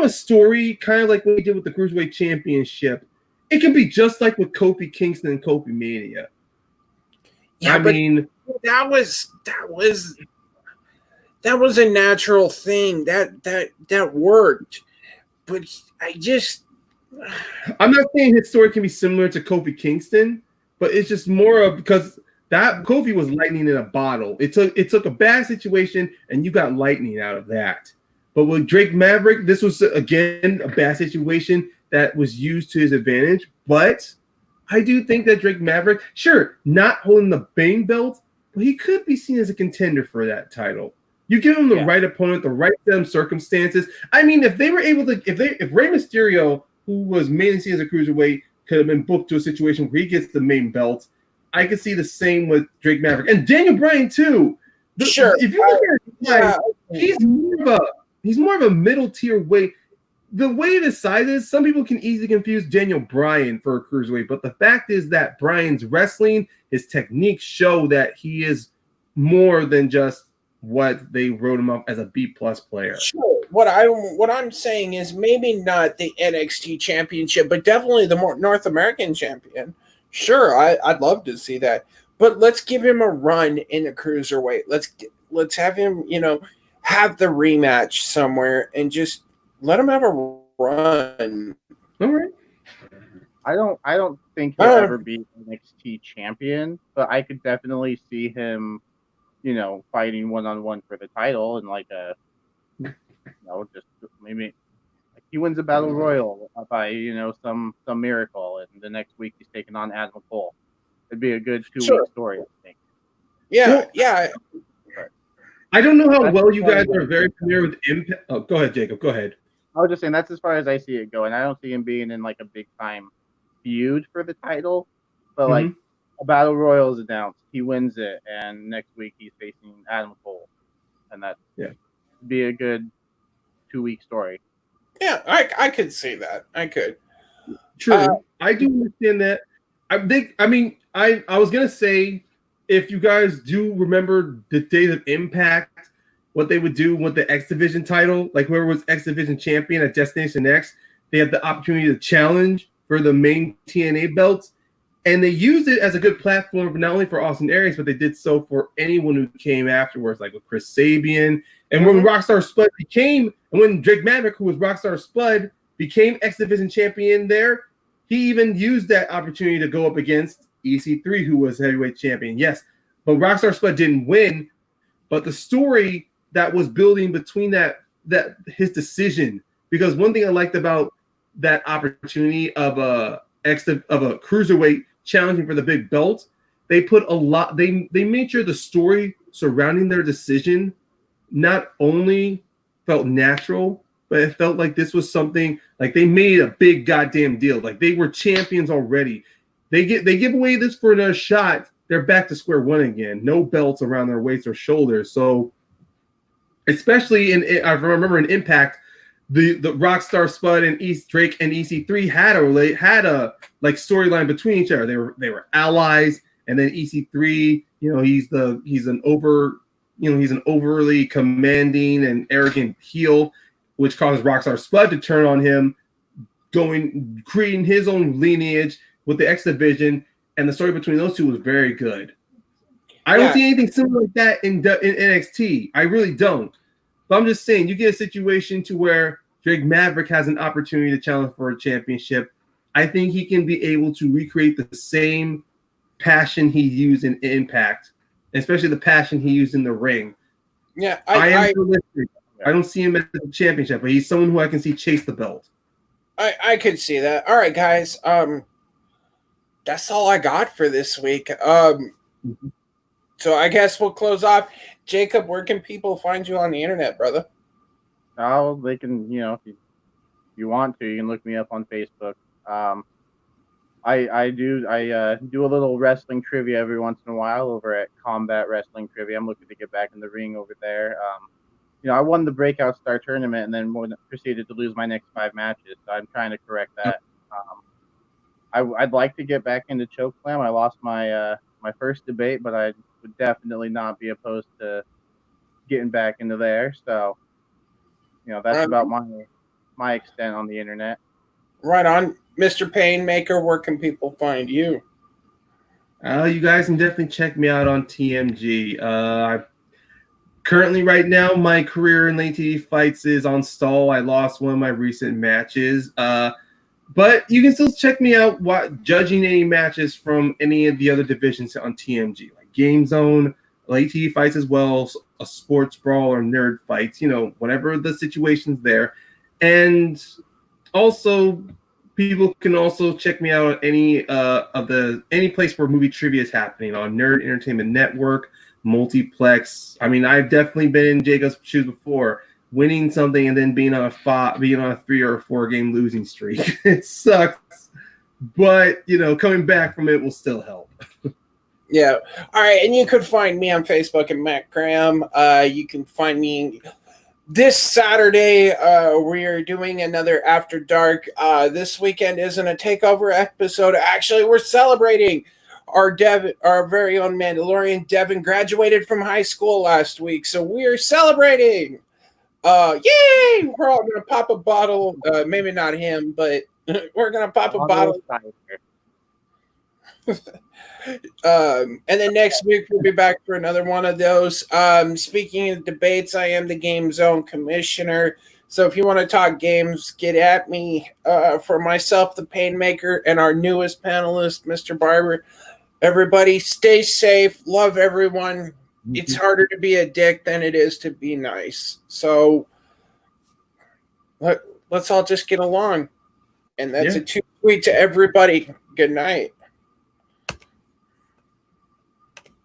a story, kind of like what we did with the Cruiserweight Championship, it can be just like with Kofi Kingston and Kofi Mania. Yeah, that was a natural thing that worked. But I'm not saying his story can be similar to Kofi Kingston, but it's just more of because that Kofi was lightning in a bottle. It took a bad situation and you got lightning out of that. But with Drake Maverick, this was again a bad situation that was used to his advantage. But I do think that Drake Maverick, sure, not holding the Bane belt, but he could be seen as a contender for that title. You give him the right opponent, the right set of circumstances. If they were able to, if Rey Mysterio, who was mainly seen as a cruiserweight, could have been booked to a situation where he gets the main belt, I could see the same with Drake Maverick and Daniel Bryan too. Sure, if you look at it, he's more of a middle tier weight. The way the size is, some people can easily confuse Daniel Bryan for a cruiserweight, but the fact is that Bryan's wrestling, his techniques show that he is more than just what they wrote him up as a B+ player. Sure. What I'm saying is maybe not the NXT championship, but definitely the more North American champion. Sure, I'd love to see that. But let's give him a run in the cruiserweight. Let's have him, have the rematch somewhere and just let him have a run. All right. I don't think he'll ever be NXT champion, but I could definitely see him, fighting one-on-one for the title and just maybe he wins a battle royal by some miracle, and the next week he's taking on Adam Cole. It'd be a good 2-week story, I think. Yeah. I don't know how well you guys are very familiar with Impact. Oh, go ahead, Jacob. Go ahead. I was just saying that's as far as I see it going. I don't see him being in a big time feud for the title, but a battle royal is announced. He wins it, and next week he's facing Adam Cole, and that be a good 2-week story. Yeah, I could see that. I could. True. I do understand that. I was gonna say, if you guys do remember the days of Impact, what they would do with the X Division title, like whoever was X Division champion at Destination X, they had the opportunity to challenge for the main TNA belts, and they used it as a good platform, not only for Austin Aries, but they did so for anyone who came afterwards, like with Chris Sabian. And when Rockstar Spud became, and when Drake Maverick, who was Rockstar Spud, became X Division champion there, he even used that opportunity to go up against EC3, who was heavyweight champion. Yes, but Rockstar Spud didn't win. But the story that was building between that his decision, because one thing I liked about that opportunity of a cruiserweight challenging for the big belt, they put a lot. They made sure the story surrounding their decision not only felt natural, but it felt like this was something like they made a big goddamn deal. Like they were champions already. They give away this for another shot. They're back to square one again. No belts around their waists or shoulders. So, especially I remember in Impact, the Rockstar Spud and Drake and EC3 had a like storyline between each other. They were allies, and then EC3, he's an overly commanding and arrogant heel, which causes Rockstar Spud to turn on him, creating his own lineage with the X Division, and the story between those two was very good. I don't see anything similar like that in NXT. I really don't. But I'm just saying, you get a situation to where Drake Maverick has an opportunity to challenge for a championship. I think he can be able to recreate the same passion he used in Impact, especially the passion he used in the ring. Yeah, I am realistic. I don't see him as a championship, but he's someone who I can see chase the belt. I could see that. All right, guys. That's all I got for this week. So I guess we'll close off. Jacob, where can people find you on the internet, brother? Oh, they can, if you want to, you can look me up on Facebook. I do a little wrestling trivia every once in a while over at Combat Wrestling Trivia. I'm looking to get back in the ring over there. I won the Breakout Star tournament and then proceeded to lose my next 5 matches. So I'm trying to correct that. I'd like to get back into Chokeslam. I lost my first debate, but I would definitely not be opposed to getting back into there. So, that's about my extent on the internet. Right on. Mr. Painmaker, where can people find you? You guys can definitely check me out on TMG. Currently, right now, my career in late TV fights is on stall. I lost one of my recent matches. But you can still check me out judging any matches from any of the other divisions on TMG, like Game Zone, late TV fights as well, a sports brawl or nerd fights, whatever the situation's there. And also, people can also check me out at any place where movie trivia is happening on Nerd Entertainment Network, Multiplex. I mean, I've definitely been in Jacob's shoes before, winning something and then being on a 3 or 4 game losing streak. It sucks, but coming back from it will still help. Yeah. All right, and you could find me on Facebook at Matt Graham. You can find me this Saturday. We are doing another After Dark. This weekend isn't a takeover episode. Actually, we're celebrating our very own Mandalorian Devin graduated from high school last week, so we are celebrating. Yay! We're all gonna pop a bottle. Maybe not him, but we're gonna pop a bottle. And then next week we'll be back for another one of those. Speaking of debates, I am the Game Zone commissioner. So if you want to talk games, get at me. For myself, the Painmaker, and our newest panelist, Mr. Barber. Everybody stay safe. Love everyone. It's harder to be a dick than it is to be nice. So let's all just get along. And that's a 2 tweet to everybody. Good night.